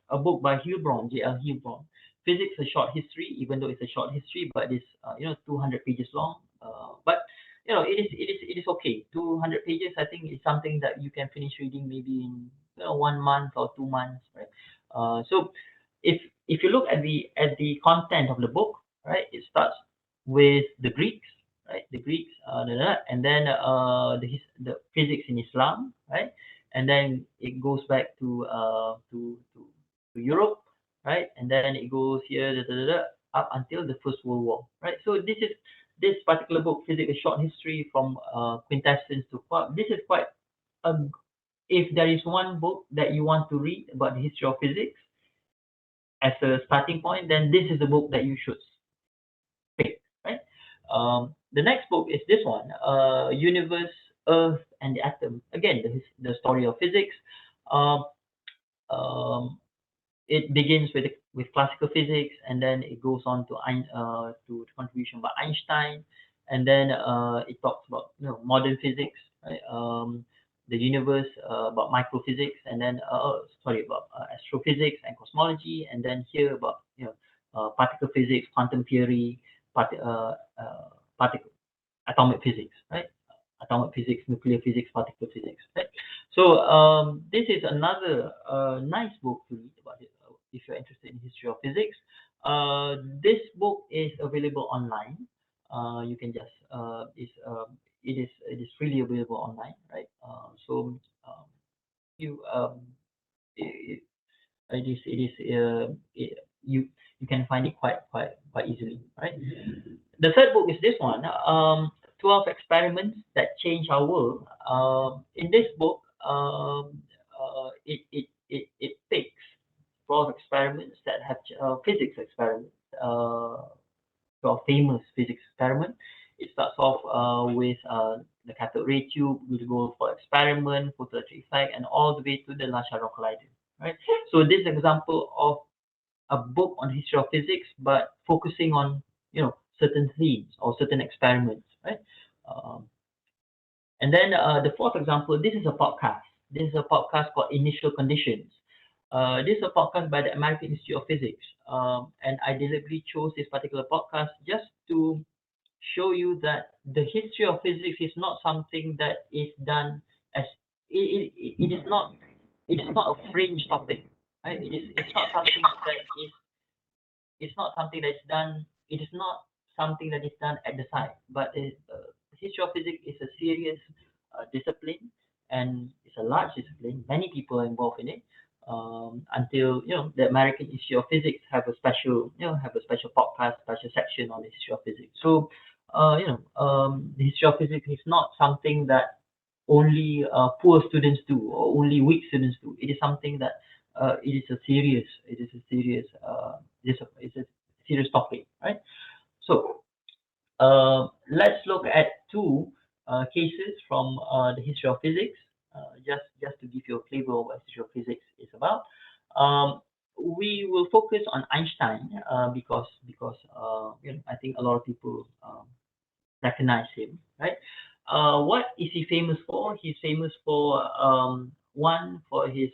a book by Hilbron, J.L. Hilbron. Physics: A Short History. Even though it's a short history, but it's 200 pages long. But it is okay. 200 pages, I think, is something that you can finish reading maybe in 1 month or 2 months, right? So if you look at the content of the book, right, it starts with the Greeks, right? The Greeks, and then the physics in Islam, right? And then it goes back to Europe, right? And then it goes here, up until the First World War, right? So this particular book, Physics: A Short History from Quintessence to Quark. This is quite a, if there is one book that you want to read about the history of physics as a starting point, then this is the book that you should pick, right? The next book is this one, Universe, Earth, and the Atom. Again, the story of physics. Um, um, it begins with classical physics, and then it goes on to the contribution by Einstein, and then it talks about modern physics, right? The universe, about microphysics, and then sorry, about astrophysics and cosmology, and then here about particle physics, quantum theory, particle atomic physics, right? Atomic physics, nuclear physics, particle physics, right? So this is another nice book to read about it, if you're interested in history of physics. This book is available online. You can just it is freely available online, right? So you it, you can find it quite easily, right? The third book is this one, 12 Experiments That Change Our World. In this book, it picks 12 experiments that have physics experiments, 12 famous physics experiment. It starts off with the cathode ray tube, with the goal for experiment, photoelectric effect, and all the way to the Large Hadron Collider. Right. So this example of a book on history of physics, but focusing on certain themes or certain experiments, right? Um, and then the fourth example, this is a podcast. This is a podcast called Initial Conditions. This is a podcast by the American Institute of Physics, and I deliberately chose this particular podcast just to show you that the history of physics is not something that is done as it is not a fringe topic, right? It's not something that is it's not something that's done. It is not something that is done at the side, but history of physics is a serious discipline, and it's a large discipline. Many people are involved in it. Until the American Institute of Physics have a special podcast, special section on the history of physics. So, the history of physics is not something that only poor students do or only weak students do. It is something that it's a serious topic, right? So let's look at two cases from the history of physics, just to give you a flavor of what history of physics is about. We will focus on Einstein because I think a lot of people recognize him, right? What is he famous for? He's famous for one, for his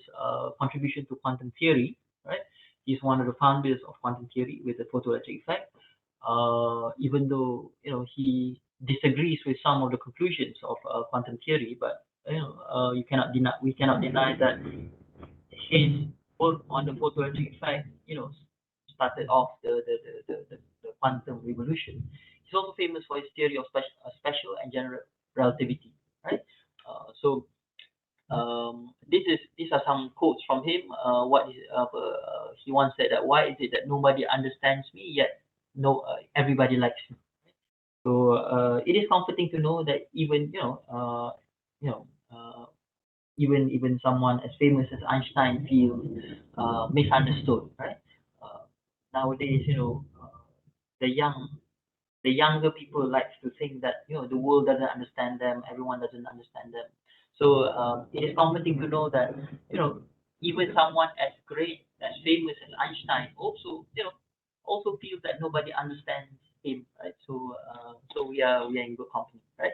contribution to quantum theory, right? He's one of the founders of quantum theory with the photoelectric effect. Even though he disagrees with some of the conclusions of quantum theory, but we cannot deny that his work on the photoelectric effect, started off the quantum revolution. He's also famous for his theory of special and general relativity, right? So these are some quotes from him. He once said that why is it that nobody understands me yet everybody likes me? So it is comforting to know that even you know uh, even someone as famous as Einstein feels misunderstood, right? Nowadays, the younger people likes to think that the world doesn't understand them, everyone doesn't understand them. So it is comforting to know that even someone as great, as famous as Einstein also feels that nobody understands him, right? So we are in good company, right?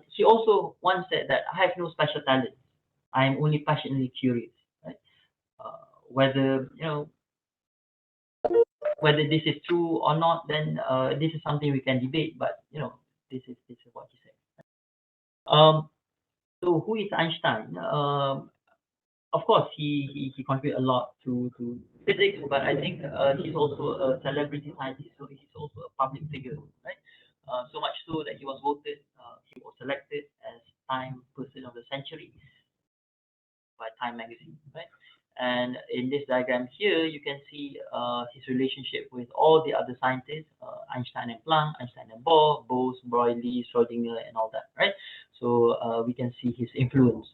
He also once said that I have no special talent. I am only passionately curious, right? Whether whether this is true or not, then this is something we can debate. But this is what he said. Um, so who is Einstein? Of course, he contributed a lot to physics, but I think he's also a celebrity scientist, so he's also a public figure, right? So much so that he was selected as Time Person of the Century by Time magazine, right? And in this diagram here, you can see his relationship with all the other scientists, Einstein and Planck, Einstein and Bohr, Bose, Broglie, Schrodinger, and all that, right? So we can see his influence,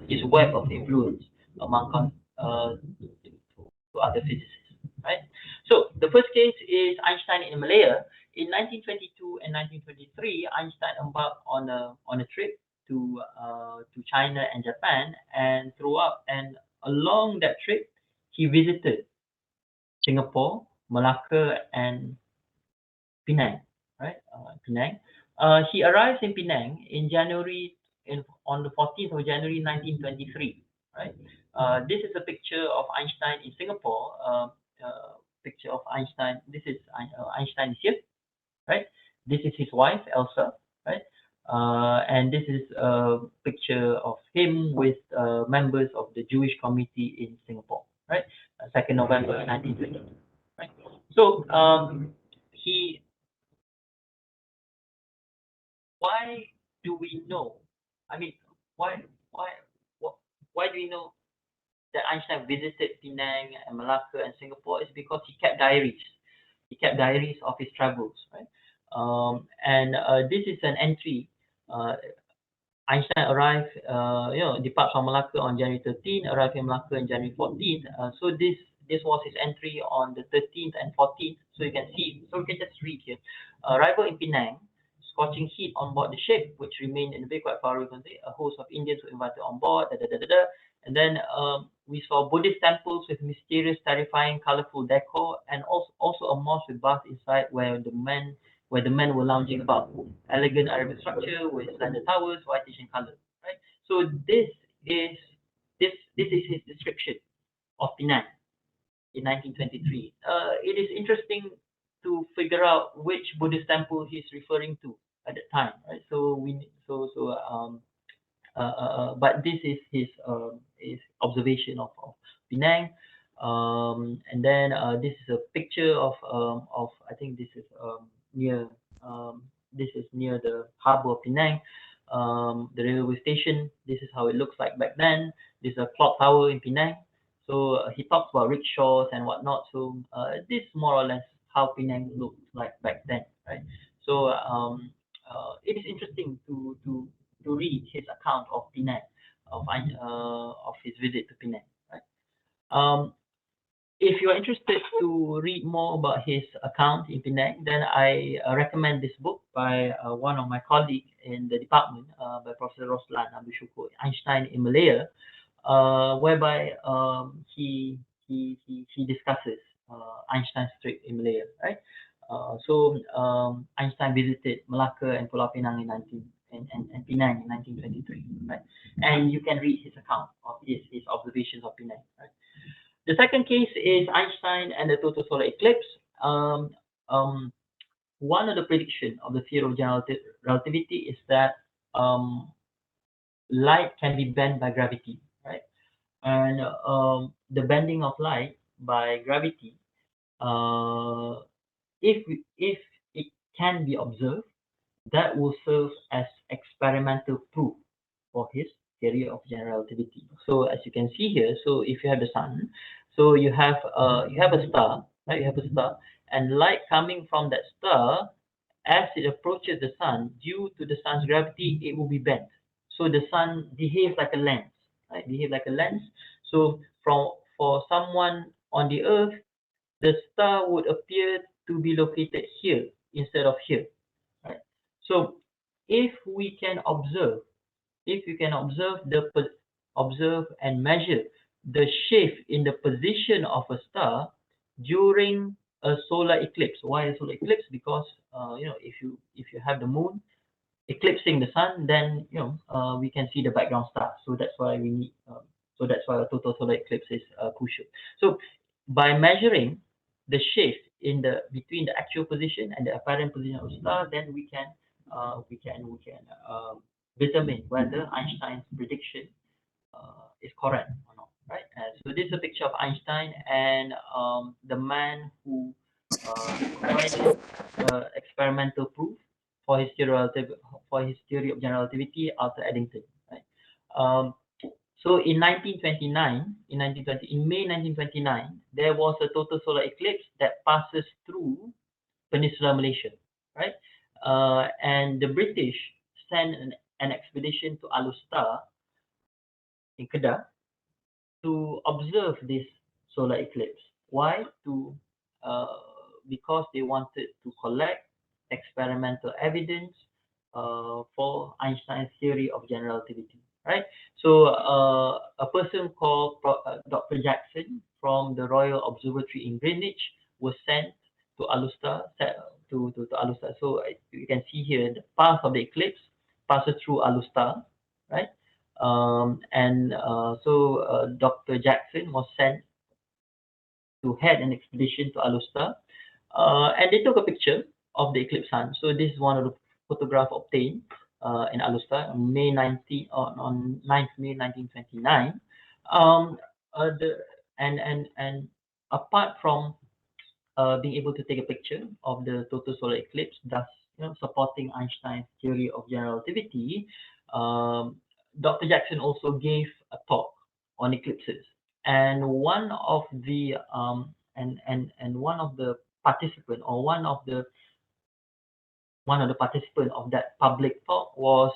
his web of influence among to other physicists, right? So the first case is Einstein in Malaya. In 1922 and 1923, Einstein embarked on a trip to China and Japan, and along that trip, he visited Singapore, Malacca, and Penang, right? Penang. He arrives in Penang on the 14th of January 1923, right? This is a picture of Einstein in Singapore. Picture of Einstein. This is Einstein is here, right? This is his wife, Elsa, right? And this is a picture of him with members of the Jewish community in Singapore, right? 2nd November 1920, right? So he why do we know? I mean, why why wh- why do we know that Einstein visited Penang and Malacca and Singapore? Is because he kept diaries. He kept diaries of his travels, right? And this is an entry. Einstein departs from Malacca on January 13, arrived in Malacca on January 14. So this was his entry on the 13th and 14th. So you can see, so we can just read here. Arrival in Penang, scorching heat on board the ship, which remained in the bay quite far away from the a host of Indians were invited on board, da, da, da, da, da. And then we saw Buddhist temples with mysterious, terrifying, colorful decor, and also a mosque with baths inside where the men were lounging about. Elegant Arabic structure with slender towers, whitish in color. Right. So is this is his description of Penang in 1923. It is interesting to figure out which Buddhist temple he's referring to at that time, right? So but this is his observation of Penang, and then this is a picture of I think this is near this is near the harbor of Penang, the railway station. This is how it looks like back then. This is a clock tower in Penang. So he talks about rickshaws and whatnot. So this is more or less how Penang looked like back then, right? So it is interesting to read his account of Penang, of his visit to Penang. Right? If you are interested to read more about his account in Penang, then I recommend this book by one of my colleagues in the department, by Professor Roslan Abu Syukur, Einstein in Malaya, whereby he discusses Einstein's trip in Malaya, right? Einstein visited Malacca and Pulau Penang in 19 and Penang in 1923, right? And you can read his account of his observations of Penang, right? The second case is Einstein and the total solar eclipse. Um, um, One of the predictions of the theory of general relativity is that light can be bent by gravity, right? And the bending of light by gravity, uh, if it can be observed, that will serve as experimental proof for his theory of general relativity. So as you can see here, so if you have the sun, so you have a star, right? You have a star, and light coming from that star, as it approaches the sun, due to the sun's gravity, it will be bent. So the sun behaves like a lens, right? Behave like a lens. So for someone on the earth, the star would appear to be located here instead of here, right? So if we can observe, if you can observe and measure the shift in the position of a star during a solar eclipse. Why a solar eclipse? Because if you have the moon eclipsing the sun, then we can see the background stars. So that's why we need. So that's why a total solar eclipse is crucial. So by measuring the shift in the between the actual position and the apparent position of the star, then we can determine whether Einstein's prediction is correct or not, right? So this is a picture of Einstein and the man who provided experimental proof for his theory of general relativity, Arthur Eddington, right? Um, so in May 1929, there was a total solar eclipse that passes through Peninsular Malaysia, right? And the British sent an expedition to Alustar in Kedah to observe this solar eclipse. Why? Because they wanted to collect experimental evidence for Einstein's theory of general relativity. Right. So a person called Dr. Jackson from the Royal Observatory in Greenwich was sent to Alustar to Alustar. So you can see here the path of the eclipse passes through Alustar, right? Dr. Jackson was sent to head an expedition to Alustar, and they took a picture of the eclipse sun. So this is one of the photographs obtained in Alustar on May 19 on 9th May 1929. Um, the and apart from being able to take a picture of the total solar eclipse, thus supporting Einstein's theory of general relativity, um, Dr. Jackson also gave a talk on eclipses, and one of the participant or one of the participant of that public talk was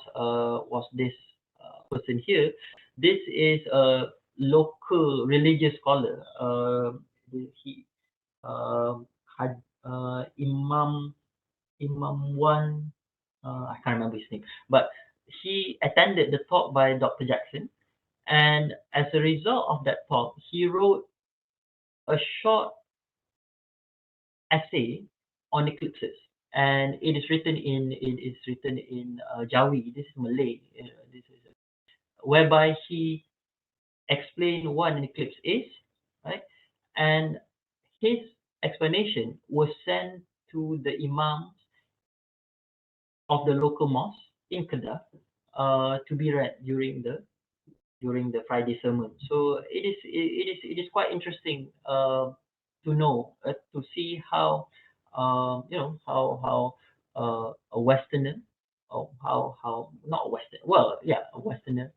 this person here. This is a local religious scholar. He had Imam Wan, I can't remember his name, but he attended the talk by Dr. Jackson, And as a result of that talk, he wrote a short essay on eclipses, and it is written in Jawi. This is Malay. This is whereby he explained what an eclipse is, right? And his explanation was sent to the imams of the local mosque in Kedah to be read during the Friday sermon. So it is quite interesting to know to see how a Westerner, or how not a Western, well, yeah, a Westerner,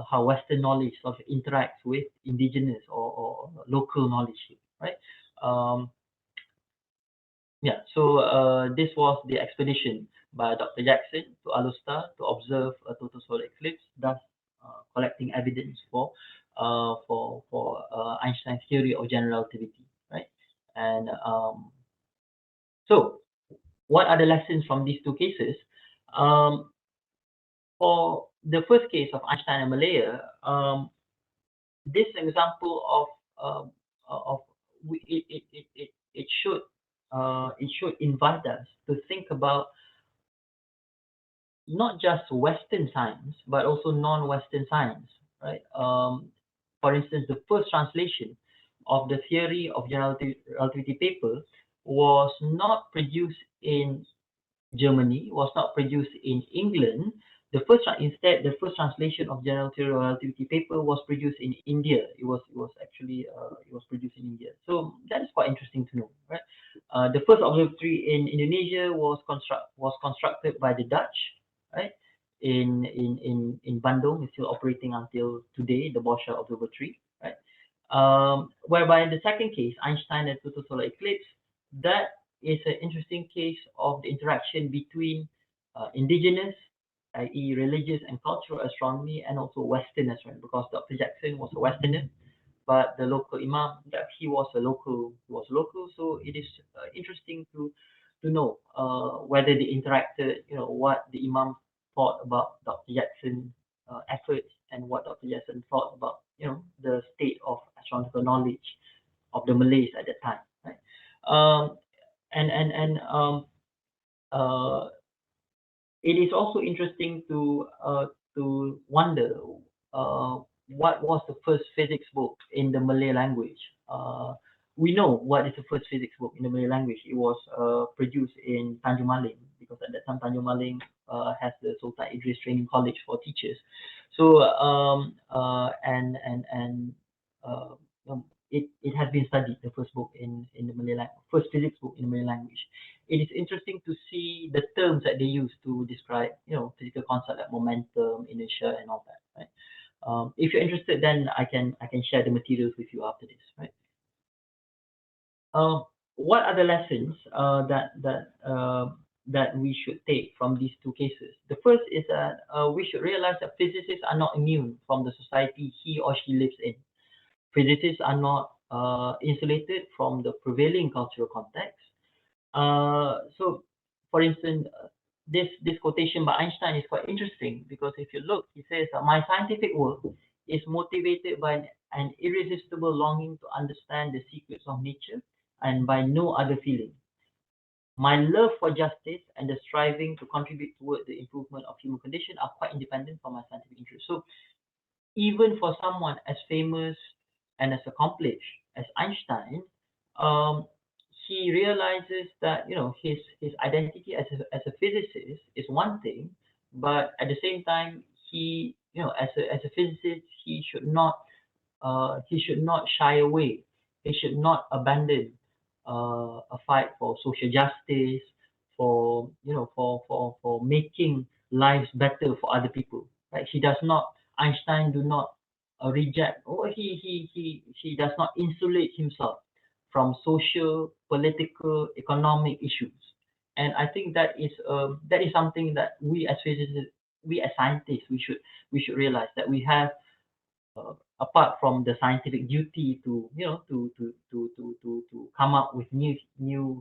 how Western knowledge sort of interacts with indigenous or local knowledge, right? Um, yeah, so this was the expedition by Dr. Jackson to Alustar to observe a total solar eclipse, thus collecting evidence for Einstein's theory of general relativity, right? And so, what are the lessons from these two cases? Um, for the first case of Einstein and Malaya, this example of it should invite us to think about not just Western science, but also non-Western science, right? For instance, the first translation of the theory of general relativity paper was not produced in Germany, was not produced in England. Instead, the first translation of general theory of relativity paper was produced in India. It was produced in India. So that is quite interesting to know, right? The first observatory in Indonesia was constructed by the Dutch, right? In Bandung, it's still operating until today, the Boscha Observatory, right? Whereby in the second case, Einstein and total solar eclipse, that is an interesting case of the interaction between indigenous, i.e., religious and cultural astronomy, and also Western astronomy, because Dr. Jackson was a Westerner, but the local imam, that he was a local. He was local, so it is interesting to know whether they interacted. You know what the imam thought about Dr. Jackson's efforts, and what Dr. Jackson thought about the state of astronomical knowledge of the Malays at that time, right? Um, and uh, it is also interesting to wonder uh, what was the first physics book in the Malay language. We know what is the first physics book in the Malay language. It was produced in Tanjung Maling, because at that time Tanjung Maling has the Sultan Idris Training College for teachers. So uh, it has been studied, the first book in the Malay language, first physics book in the Malay language. It is interesting to see the terms that they use to describe, physical concepts like momentum, inertia, and all that, right? If you're interested, then I can share the materials with you after this, right? What are the lessons that we should take from these two cases? The first is that we should realize that physicists are not immune from the society he or she lives in. Physicists are not insulated from the prevailing cultural context. So, for instance, this quotation by Einstein is quite interesting, because if you look, he says, "My scientific work is motivated by an irresistible longing to understand the secrets of nature, and by no other feeling. My love for justice and the striving to contribute toward the improvement of human condition are quite independent from my scientific interest." So even for someone as famous and as accomplished as Einstein, um, he realizes that his identity as a physicist is one thing, but at the same time, as a physicist, he should not shy away. He should not abandon a fight for social justice, for making lives better for other people. Right? He does not. Einstein do not reject, or he does not insulate himself from social, political, economic issues. And I think that is something that we as physicists, we as scientists, we should realize, that we have, apart from the scientific duty to come up with new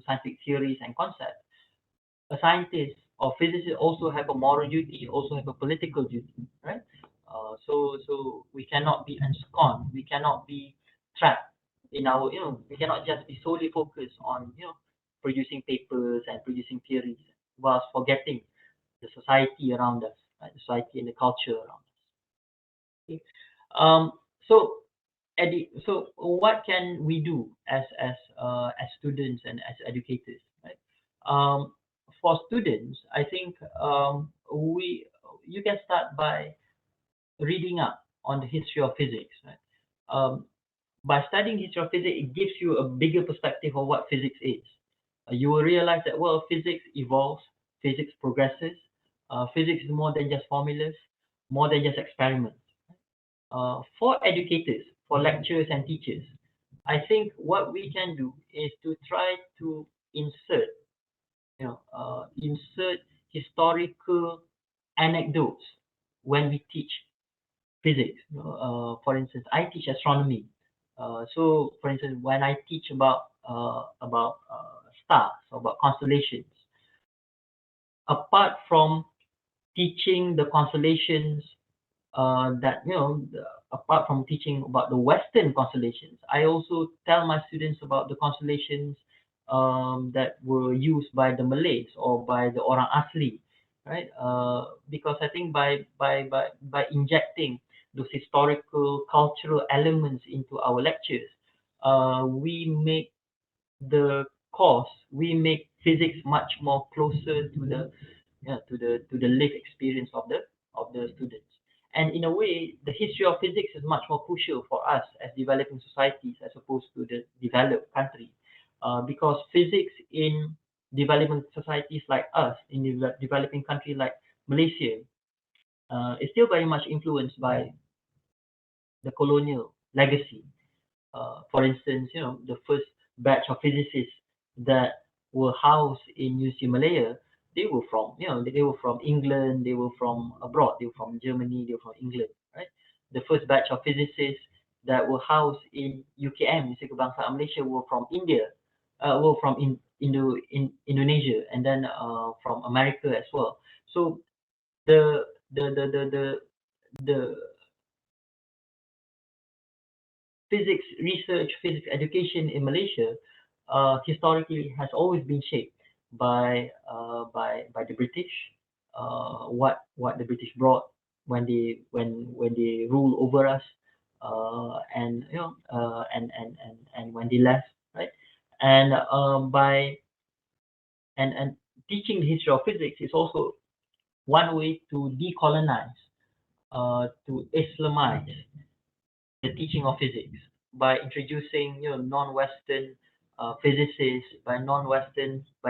scientific theories and concepts, a scientist or physicist also have a moral duty, also have a political duty, right? So we cannot be ensconced, we cannot be trapped in our, we cannot just be solely focused on, producing papers and producing theories, whilst forgetting the society around us, right? The society and the culture around us. Okay. Um, so so what can we do as students and as educators, right? For students, I think we you can start by reading up on the history of physics, right? By studying history of physics, it gives you a bigger perspective of what physics is. You will realize that, well, physics evolves, physics progresses. Physics is more than just formulas, more than just experiments. For educators, for lecturers and teachers, I think what we can do is to try to insert, insert historical anecdotes when we teach physics. For instance, I teach astronomy. So, for instance, when I teach about stars, about constellations, apart from teaching the constellations that apart from teaching about the Western constellations, I also tell my students about the constellations that were used by the Malays or by the Orang Asli, right? Because I think by injecting those historical cultural elements into our lectures, we make the course, we make physics much more closer to the to the lived experience of the students. And in a way, the history of physics is much more crucial for us as developing societies as opposed to the developed country, because physics in developing societies like us, in developing country like Malaysia, is still very much influenced by the colonial legacy. For instance, the first batch of physicists that were housed in UC Malaya, they were from, they were from England, they were from abroad, they were from Germany, they were from England, right? The first batch of physicists that were housed in UKM, Universiti Kebangsaan Malaysia, were from India, were from Indonesia, and then from America as well. So the the the the the, the physics research, physics education in Malaysia, historically has always been shaped by the British. What the British brought when they ruled over us, and and when they left, right? And by and teaching the history of physics is also one way to decolonize, to Islamize the teaching of physics by introducing non-Western physicists, by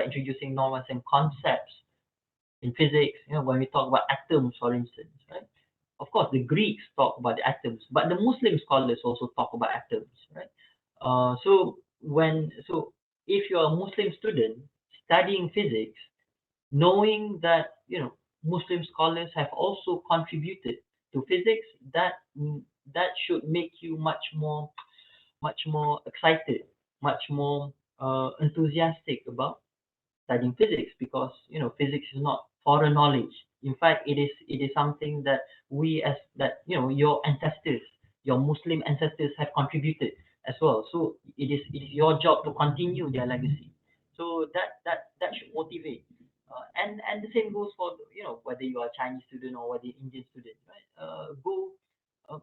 introducing non-Western concepts in physics. When we talk about atoms, for instance, right? Of course, the Greeks talk about the atoms, but the Muslim scholars also talk about atoms, right? So if you're a Muslim student studying physics, knowing that Muslim scholars have also contributed to physics, that should make you much more excited, much more enthusiastic about studying physics, because physics is not foreign knowledge. In fact, it is something that we as that your ancestors, your Muslim ancestors have contributed as well. So it is your job to continue their legacy. So that should motivate. And the same goes for whether you are a Chinese student or whether you're Indian student, right? Go uh,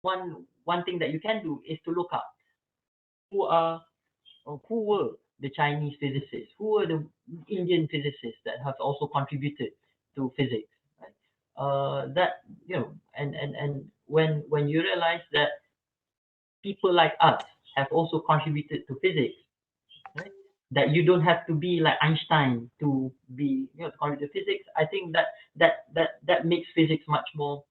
one thing that you can do is to look up who are who were the Chinese physicists, who were the Indian physicists that have also contributed to physics, right? That and when you realize that people like us have also contributed to physics, right? That you don't have to be like Einstein to be to contribute to physics. I think that makes physics much more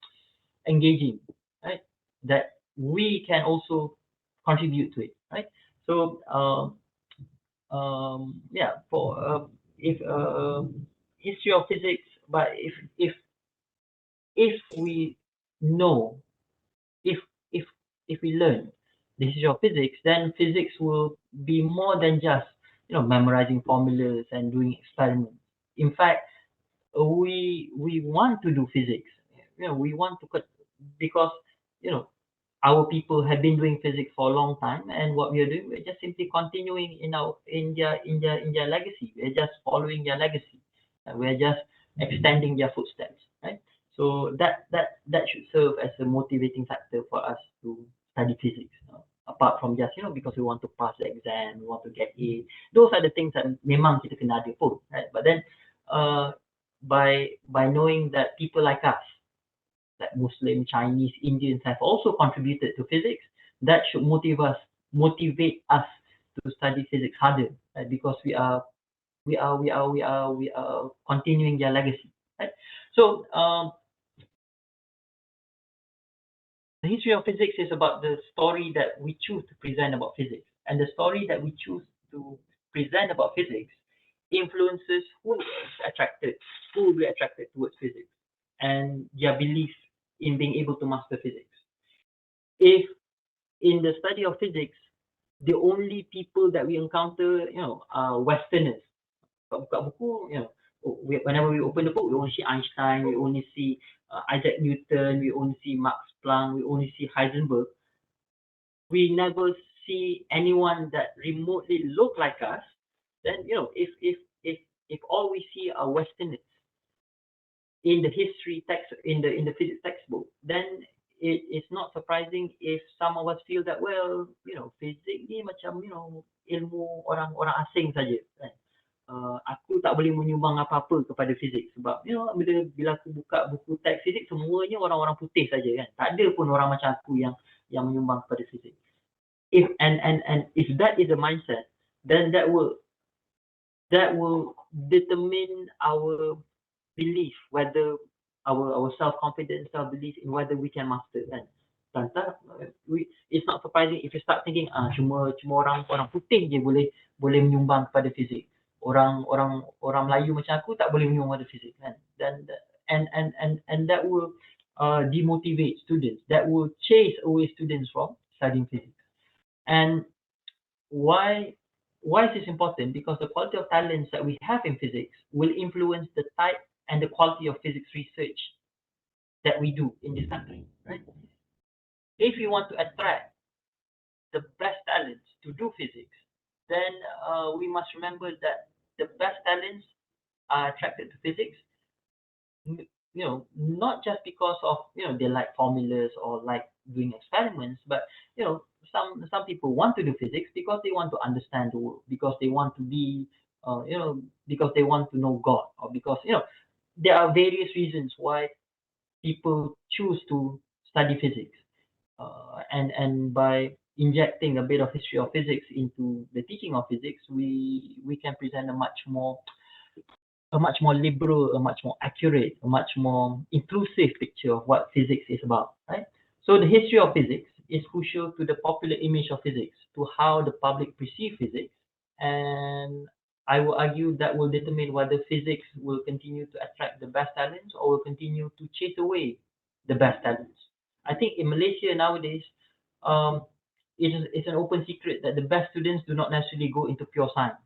engaging, right? That we can also contribute to it, right? So yeah, for if history of physics, but if we know, if if if we learn the history of physics, then physics will be more than just memorizing formulas and doing experiments. In fact, we want to do physics. We want to because our people have been doing physics for a long time, and what we are doing, we're just simply continuing in their legacy. We're just following their legacy. We're just extending their footsteps, right? So that should serve as a motivating factor for us to study physics. Apart from just because we want to pass the exam, we want to get A. Those are the things that memang kita kena ada pun, right? But then by knowing that people like us, that Muslim, Chinese, Indians have also contributed to physics, that should motivate us to study physics harder, right? Because we are continuing their legacy, right? So the history of physics is about the story that we choose to present about physics, and the story that we choose to present about physics influences who will be attracted towards physics, and their belief in being able to master physics. If in the study of physics, the only people that we encounter, are Westerners. Buka buku, whenever we open the book, we only see Einstein, we only see Isaac Newton, we only see Max Planck, we only see Heisenberg. We never see anyone that remotely look like us. Then if all we see are Westerners in the history text, in the physics textbook, then it's not surprising if some of us feel that, well, physics ni macam ilmu orang-orang asing saja, kan. Aku tak boleh menyumbang apa-apa kepada fizik sebab bila aku buka buku teks fizik, semuanya orang-orang putih saja, kan. Tak ada pun orang macam aku yang menyumbang kepada fizik. If that is a mindset, then that will determine our belief, whether our self-confidence, self-belief in whether we can master, kan. It's not surprising if you start thinking cuma orang putih je boleh menyumbang kepada fizik. Orang Melayu macam aku tak boleh menyumbang kepada fizik, kan. Dan and that will demotivate students. That will chase away students from studying physics. And why is this important? Because the quality of talents that we have in physics will influence the type and the quality of physics research that we do in this country, right? If we want to attract the best talents to do physics, then we must remember that the best talents are attracted to physics, not just because of they like formulas or like doing experiments, but some people want to do physics because they want to understand the world, because they want to be because they want to know God, or because there are various reasons why people choose to study physics, and by injecting a bit of history of physics into the teaching of physics, we can present a much more liberal, a much more accurate, a much more inclusive picture of what physics is about, right? So the history of physics is crucial to the popular image of physics, to how the public perceive physics, and I will argue that will determine whether physics will continue to attract the best talents or will continue to chase away the best talents. I think in Malaysia nowadays, it's an open secret that the best students do not necessarily go into pure science.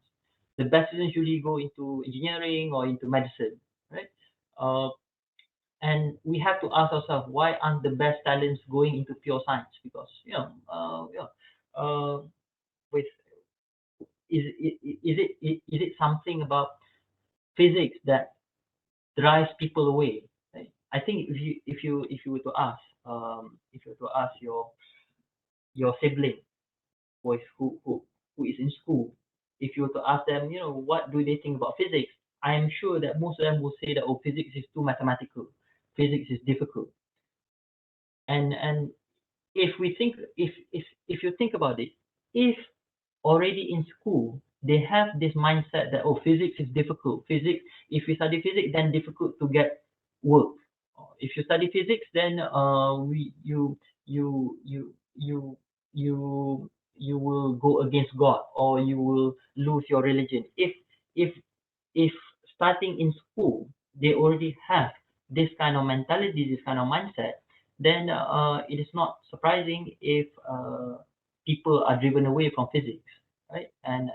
The best students usually go into engineering or into medicine, right? And we have to ask ourselves, why aren't the best talents going into pure science? Because with is it something about physics that drives people away? Right? I think if you were to ask your sibling who is in school, if you were to ask them, what do they think about physics? I am sure that most of them will say that, oh, physics is too mathematical, physics is difficult. And if you think about it, if already in school they have this mindset that, oh, physics is difficult, if you study physics, then difficult to get work. If you study physics, then you will go against God, or you will lose your religion. If starting in school they already have this kind of mentality, this kind of mindset, then it is not surprising if people are driven away from physics, right? And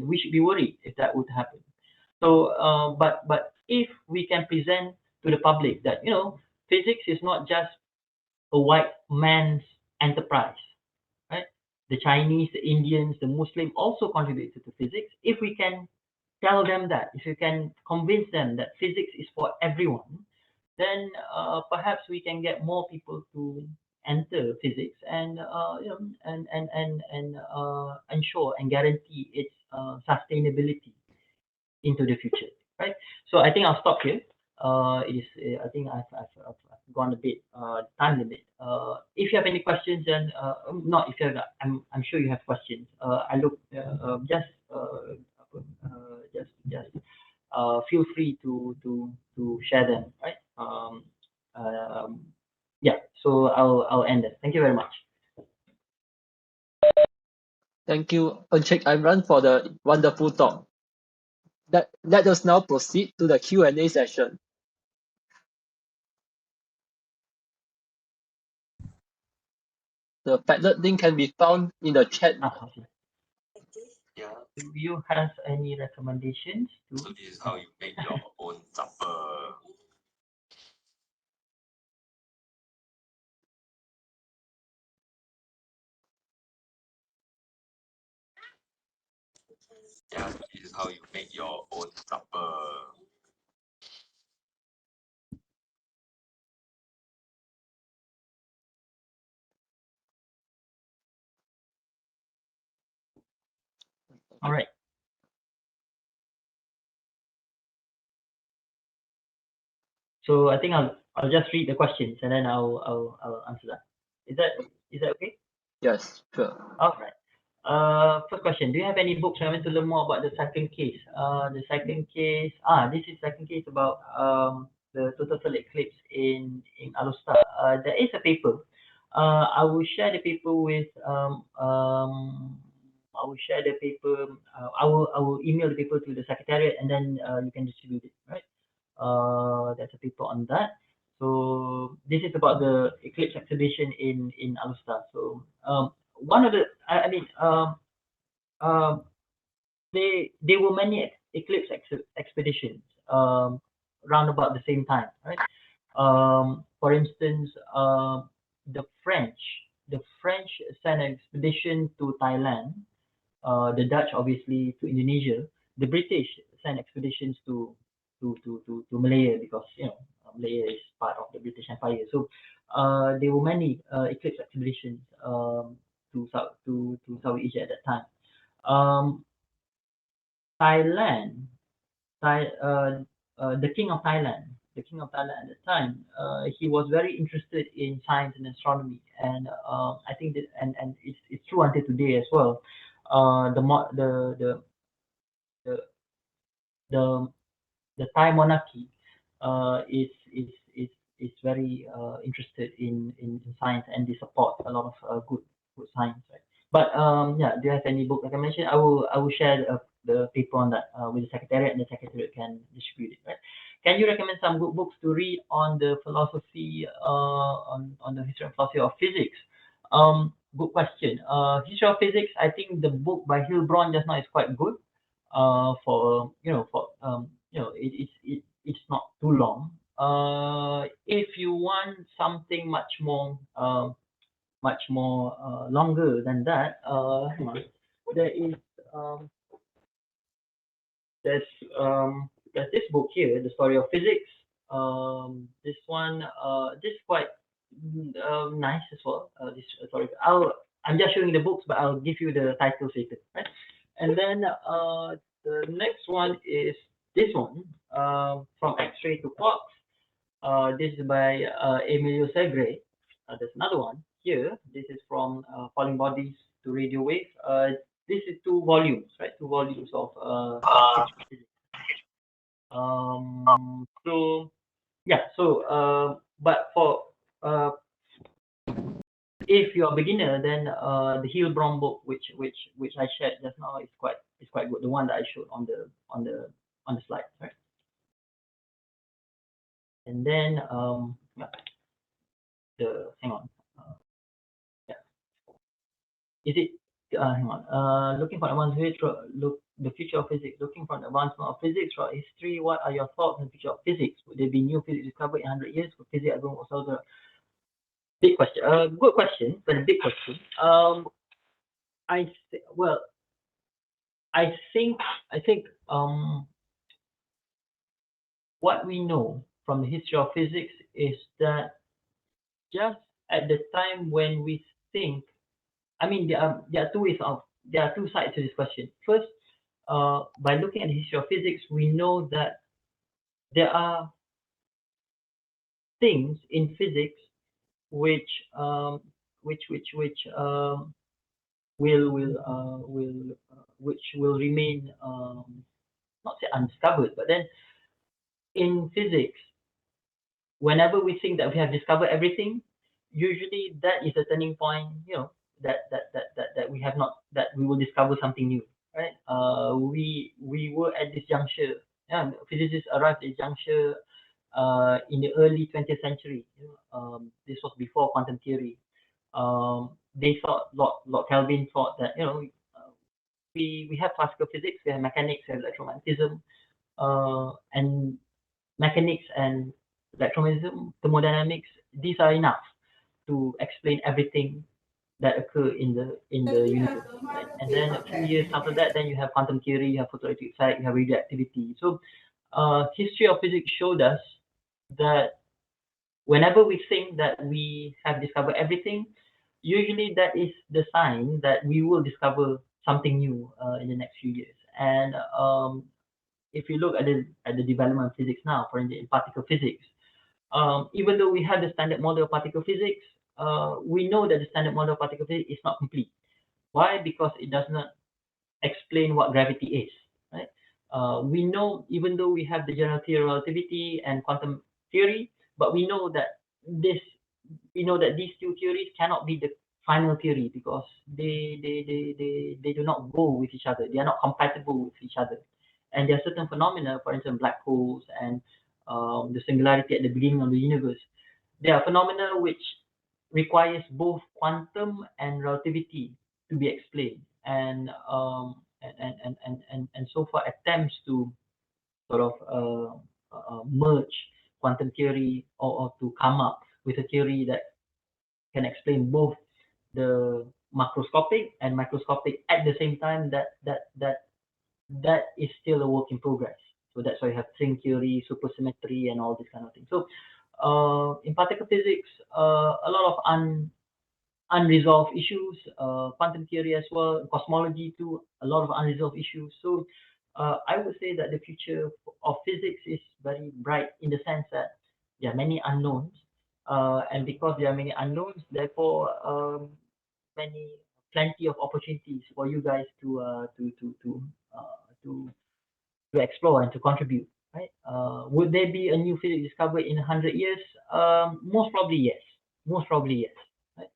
we should be worried if that would happen. So, but if we can present to the public that physics is not just a white man's enterprise, right? The Chinese, the Indians, the Muslim also contributed to physics. If we can tell them that, if you can convince them that physics is for everyone, then perhaps we can get more people to enter physics and ensure and guarantee its sustainability into the future, right? So I think I'll stop here. It is I think I've gone a bit time limit. If you have any questions, then not if you have, I'm sure you have questions. I look feel free to share them, right? Yeah. So I'll end it. Thank you very much. Thank you, Encik Aimran, for the wonderful talk. Let us now proceed to the Q&A session. The Padlet link can be found in the chat. Okay. Do you have any recommendations? So this is how you make your own supper. Yeah, so this is how you make your own supper. All right. So I think I'll just read the questions and then I'll answer that. Is that okay? Yes, sure. All right. First question. Do you have any books recommend to learn more about the second case? The second case. This is second case about the total eclipse in Alustar. There is a paper. I will share the paper with I will share the paper. I will email the paper to the secretariat and then you can distribute it, right? There's a paper on that. So this is about the eclipse exhibition in Alustar. So one of the I mean there were many eclipse expeditions round about the same time, right? For instance, the French sent an expedition to Thailand, the Dutch obviously to Indonesia, the British sent expeditions to Malaya because Malaya is part of the British Empire. So there were many eclipse expeditions to South Asia at that time. Thailand, the king of Thailand at the time, he was very interested in science and astronomy, and I think that, and it's true until today as well. The the the the Thai monarchy is very interested in science, and they support a lot of good science, right? But yeah, do you have any book recommendation? I will share the paper on that with the secretariat, and the secretariat can distribute it, right? Can you recommend some good books to read on the philosophy on the history and philosophy of physics? Good question. History of physics. I think the book by Hilbron just now is quite good. For it's not too long. If you want something much more longer than that, hang on. There is there's there's this book here, The Story of Physics. This one, this is quite nice as well. This sorry, I'm just showing the books, but I'll give you the titles later, right? And then the next one is this one, From X-ray to Quarks. This is by Emilio Segre. There's another one here. This is from Falling Bodies to Radio Wave. This is 2 volumes, right? 2 volumes of physics. So yeah. So but for if you're a beginner, then the Hilbron book, which I shared just now, is quite good. The one that I showed on the slide, right? And then yeah, hang on, yeah, is it hang on, looking for advanced the future of physics, looking for an advancement of physics throughout history. What are your thoughts on the future of physics? Would there be new physics discovered in 100 years? Could physics ever also Big question. Good question, but a big question. Well, I think what we know from the history of physics is that just at the time when we think, I mean, there are two sides to this question. First, by looking at the history of physics, we know that there are things in physics which which will remain not say undiscovered, but then in physics, whenever we think that we have discovered everything, usually that is a turning point, you know, that we have not, that we will discover something new, right? We were at this juncture, yeah, physicists arrived at this juncture in the early 20th century. You know, this was before quantum theory. They thought, Lord Kelvin thought that, you know, we have classical physics, we have mechanics, we have electromagnetism, and mechanics and electromagnetism, thermodynamics, these are enough to explain everything that occur in the universe. Right? And then a few years after that, then you have quantum theory, you have photoelectric effect, you have radioactivity. So history of physics showed us that whenever we think that we have discovered everything, usually that is the sign that we will discover something new in the next few years. And if you look at the development of physics now, for instance, in particle physics, even though we have the standard model of particle physics, we know that the standard model of particle physics is not complete. Why? Because it does not explain what gravity is. Right? We know, even though we have the general theory of relativity and quantum theory, but this we know that these two theories cannot be the final theory because they do not go with each other. They are not compatible with each other. And there are certain phenomena, for instance, black holes and the singularity at the beginning of the universe. There are phenomena which requires both quantum and relativity to be explained. And so far attempts to sort of merge quantum theory or to come up with a theory that can explain both the macroscopic and microscopic at the same time, that is still a work in progress. So that's why you have string theory, supersymmetry, and all this kind of thing. So in particle physics, a lot of unresolved issues, quantum theory as well, cosmology too, a lot of unresolved issues. So I would say that the future of physics is very bright in the sense that there are many unknowns, and because there are many unknowns, therefore plenty of opportunities for you guys to explore and to contribute. Right? Would there be a new physics discovered in 100 years? Most probably yes. Most probably yes. Right?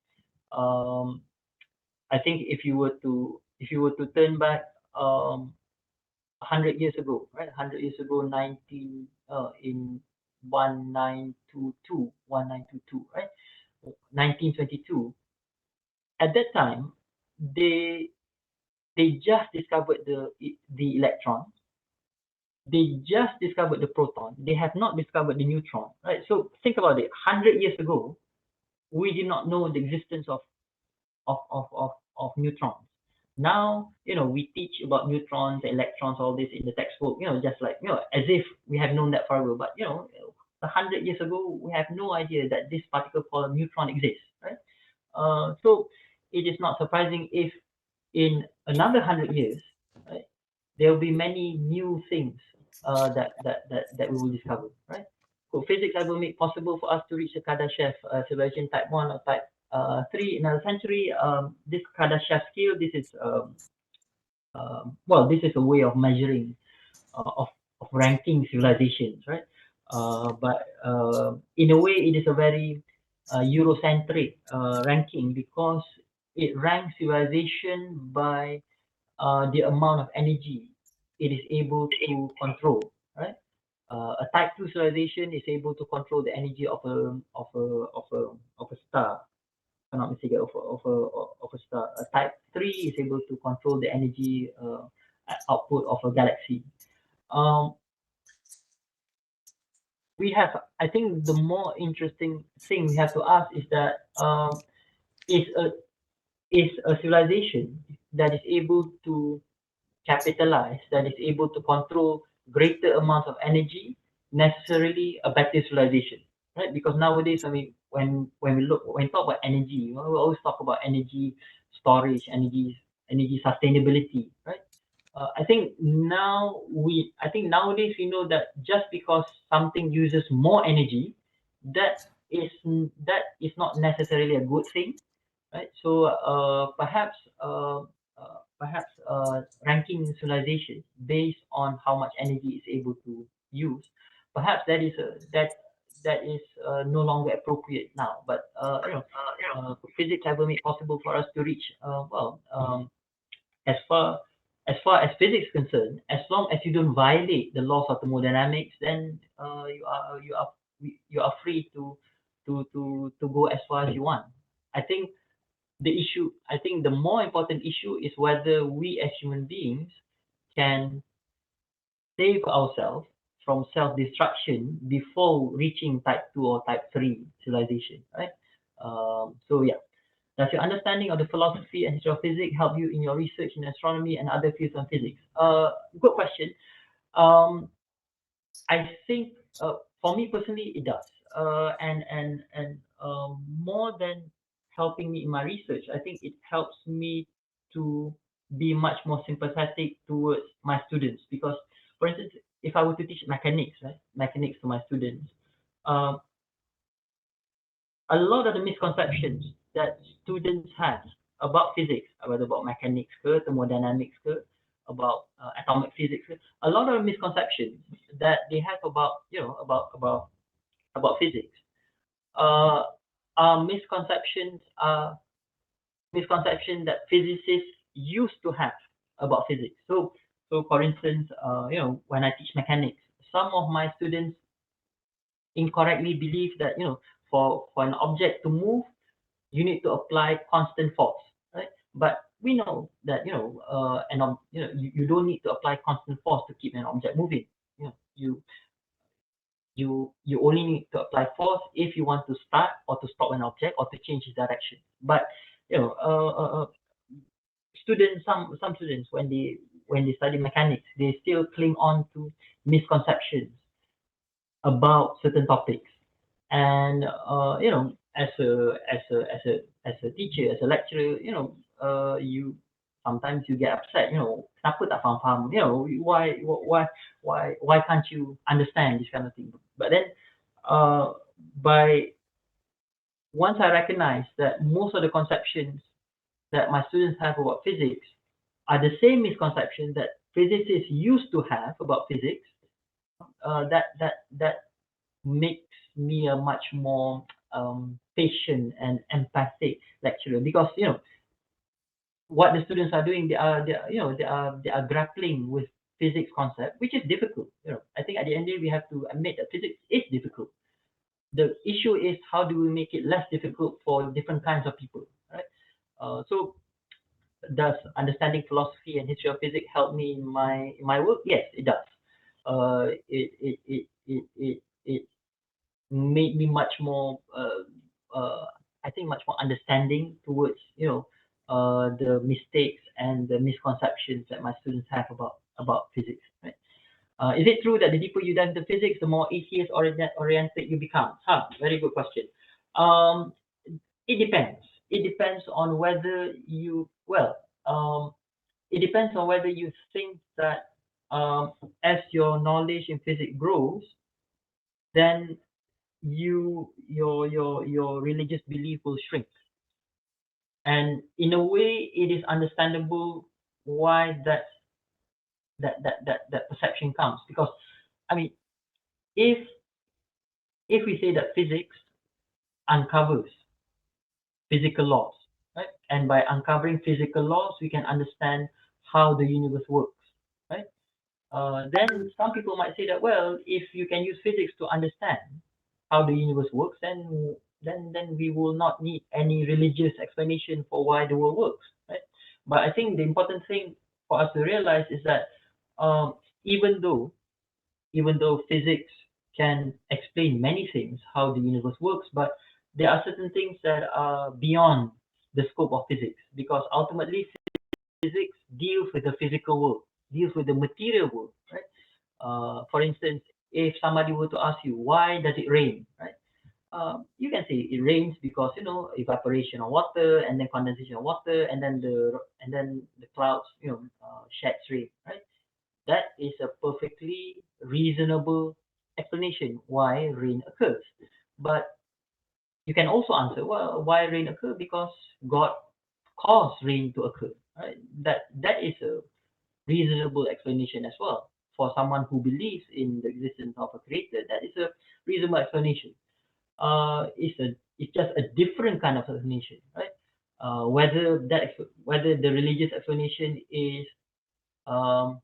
I think if you were to turn back 100 years ago, right? 100 years ago, in 1922, right? 1922. At that time, they just discovered the electron. They just discovered the proton. They have not discovered the neutron, right? So think about it. 100 years ago, we did not know the existence of neutrons. Now, we teach about neutrons, electrons, all this in the textbook, just like, as if we have known that forever. But, 100 years ago, we have no idea that this particle called a neutron exists, right? So it is not surprising if in another 100 years, right, there will be many new things that we will discover, right? So physics will make possible for us to reach the Kardashev civilization type 1 or type 3 in another century. This Kardashev scale, this is this is a way of measuring of ranking civilizations, right? But in a way, it is a very Eurocentric ranking because it ranks civilization by the amount of energy it is able to control, right? A type 2 civilization is able to control the energy of a star. If I'm not mistaken, of a star. A type 3 is able to control the energy output of a galaxy. Um, we have, I think the more interesting thing we have to ask is that is a is a civilization that is able to capitalize, that is able to control greater amounts of energy, necessarily a better civilization, right? Because nowadays, I mean, when we talk about energy, we always talk about energy storage, energy sustainability, right? I think nowadays we know that just because something uses more energy, that is not necessarily a good thing, right? So ranking civilization based on how much energy is able to use, perhaps that is no longer appropriate now. But physics ever made possible for us to reach as far as physics is concerned, as long as you don't violate the laws of thermodynamics, then you are free to go as far as you want. I think I think the more important issue is whether we as human beings can save ourselves from self-destruction before reaching type 2 or type 3 civilization, right? So yeah, does your understanding of the philosophy and history of physics help you in your research in astronomy and other fields of physics? Good question. Um, I think for me personally, it does. And more than helping me in my research, I think it helps me to be much more sympathetic towards my students. Because, for instance, if I were to teach mechanics, right, mechanics to my students, um, a lot of the misconceptions that students have about physics, whether about mechanics, thermodynamics, about atomic physics, a lot of misconceptions that they have about about physics uh, are misconceptions that physicists used to have about physics. So for instance, when I teach mechanics, some of my students incorrectly believe that for an object to move, you need to apply constant force, right? But we know that you don't need to apply constant force to keep an object moving. You know, you only need to apply force if you want to start or to stop an object or to change its direction. But you know, some students when they study mechanics, they still cling on to misconceptions about certain topics. And as a teacher, as a lecturer, you sometimes you get upset. Kenapa tak faham? Why can't you understand this kind of thing? But then, by once I recognize that most of the conceptions that my students have about physics are the same misconceptions that physicists used to have about physics, that makes me a much more patient and empathic lecturer, because what the students are doing, they are grappling with physics concept, which is difficult. I think at the end of the day, we have to admit that physics is difficult. The issue is how do we make it less difficult for different kinds of people, right? So does understanding philosophy and history of physics help me in my work? Yes, it does. It made me much more I think much more understanding towards the mistakes and the misconceptions that my students have about physics, right? Is it true that the deeper you dive into physics, the more atheist oriented you become? Very good question. um it depends. It depends on whether you well it depends on whether you think that as your knowledge in physics grows, then your religious belief will shrink. And in a way, it is understandable why that perception comes. Because I mean, if we say that physics uncovers physical laws, right? And by uncovering physical laws, we can understand how the universe works, right? Then some people might say that, well, if you can use physics to understand how the universe works, then we will not need any religious explanation for why the world works, right? But I think the important thing for us to realize is that um, even though even though physics can explain many things, how the universe works, but there are certain things that are beyond the scope of physics, because ultimately physics deals with the physical world, deals with the material world, right? For instance, if somebody were to ask you, why does it rain, right? You can say it rains because evaporation of water and then condensation of water and then the clouds sheds rain, right? That is a perfectly reasonable explanation why rain occurs. But you can also answer, well, why rain occur? Because God caused rain to occur, right? That is a reasonable explanation as well. For someone who believes in the existence of a creator, that is a reasonable explanation. It's just a different kind of explanation, right? Whether the religious explanation um,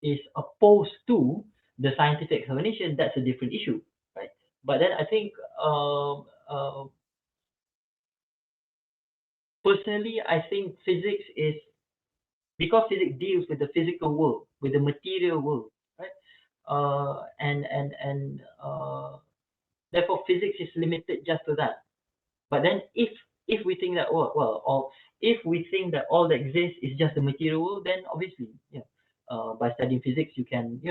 is opposed to the scientific explanation, that's a different issue, right? But then I think personally, I think physics is, because physics deals with the physical world, with the material world, right? And therefore physics is limited just to that. But then if we think that, or if we think that all that exists is just the material world, then obviously, by studying physics, you can,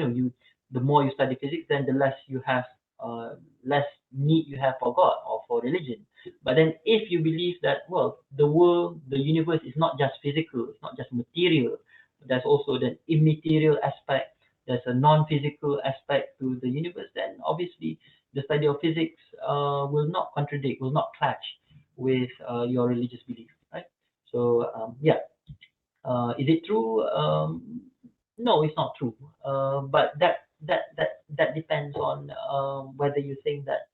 the more you study physics, then the less need you have for God or for religion. But then if you believe that, well, the world, the universe is not just physical, it's not just material, there's also the immaterial aspect, there's a non-physical aspect to the universe, then obviously the study of physics will not contradict, will not clash with your religious belief, right? So is it true? No, it's not true. But that depends on whether you think that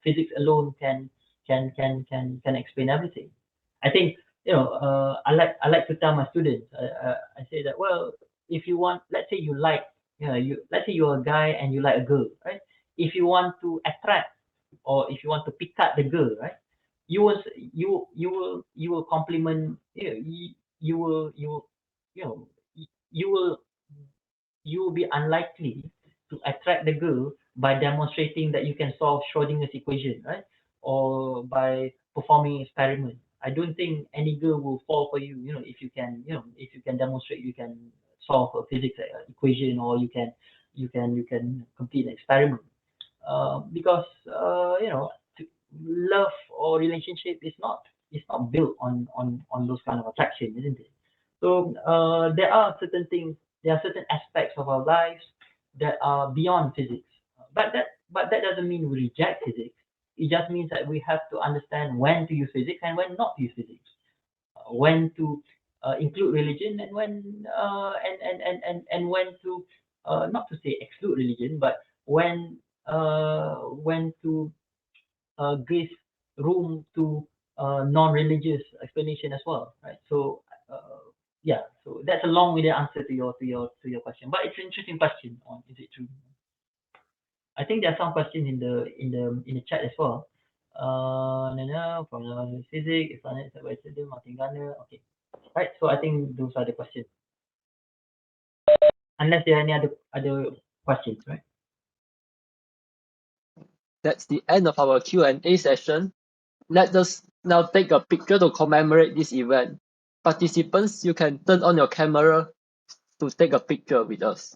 physics alone can explain everything. I think I like to tell my students. I say that, well, if you want, let's say you like, let's say you're a guy and you like a girl, right? If you want to attract, or if you want to pick up the girl, right? You will compliment, you will you know you will you will be unlikely to attract the girl by demonstrating that you can solve Schrodinger's equation, right? Or by performing experiment. I don't think any girl will fall for you, if you can demonstrate you can solve a physics equation, or you can complete an experiment. Because love or relationship is not built on those kind of attraction, isn't it? So there are certain things, there are certain aspects of our lives that are beyond physics. But that doesn't mean we reject physics. It just means that we have to understand when to use physics and when not to use physics, when to include religion, and when to not to say exclude religion, but when to give room to non-religious explanation as well, right? So yeah, so that's a long-winded answer to your question, but it's an interesting question on is it true. I think there are some questions in the chat as well. From physics, if planet is by seldom, Martin Gardner. Okay, right. So I think those are the questions. Unless there are any other questions, right? That's the end of our Q&A session. Let us now take a picture to commemorate this event. Participants, you can turn on your camera to take a picture with us.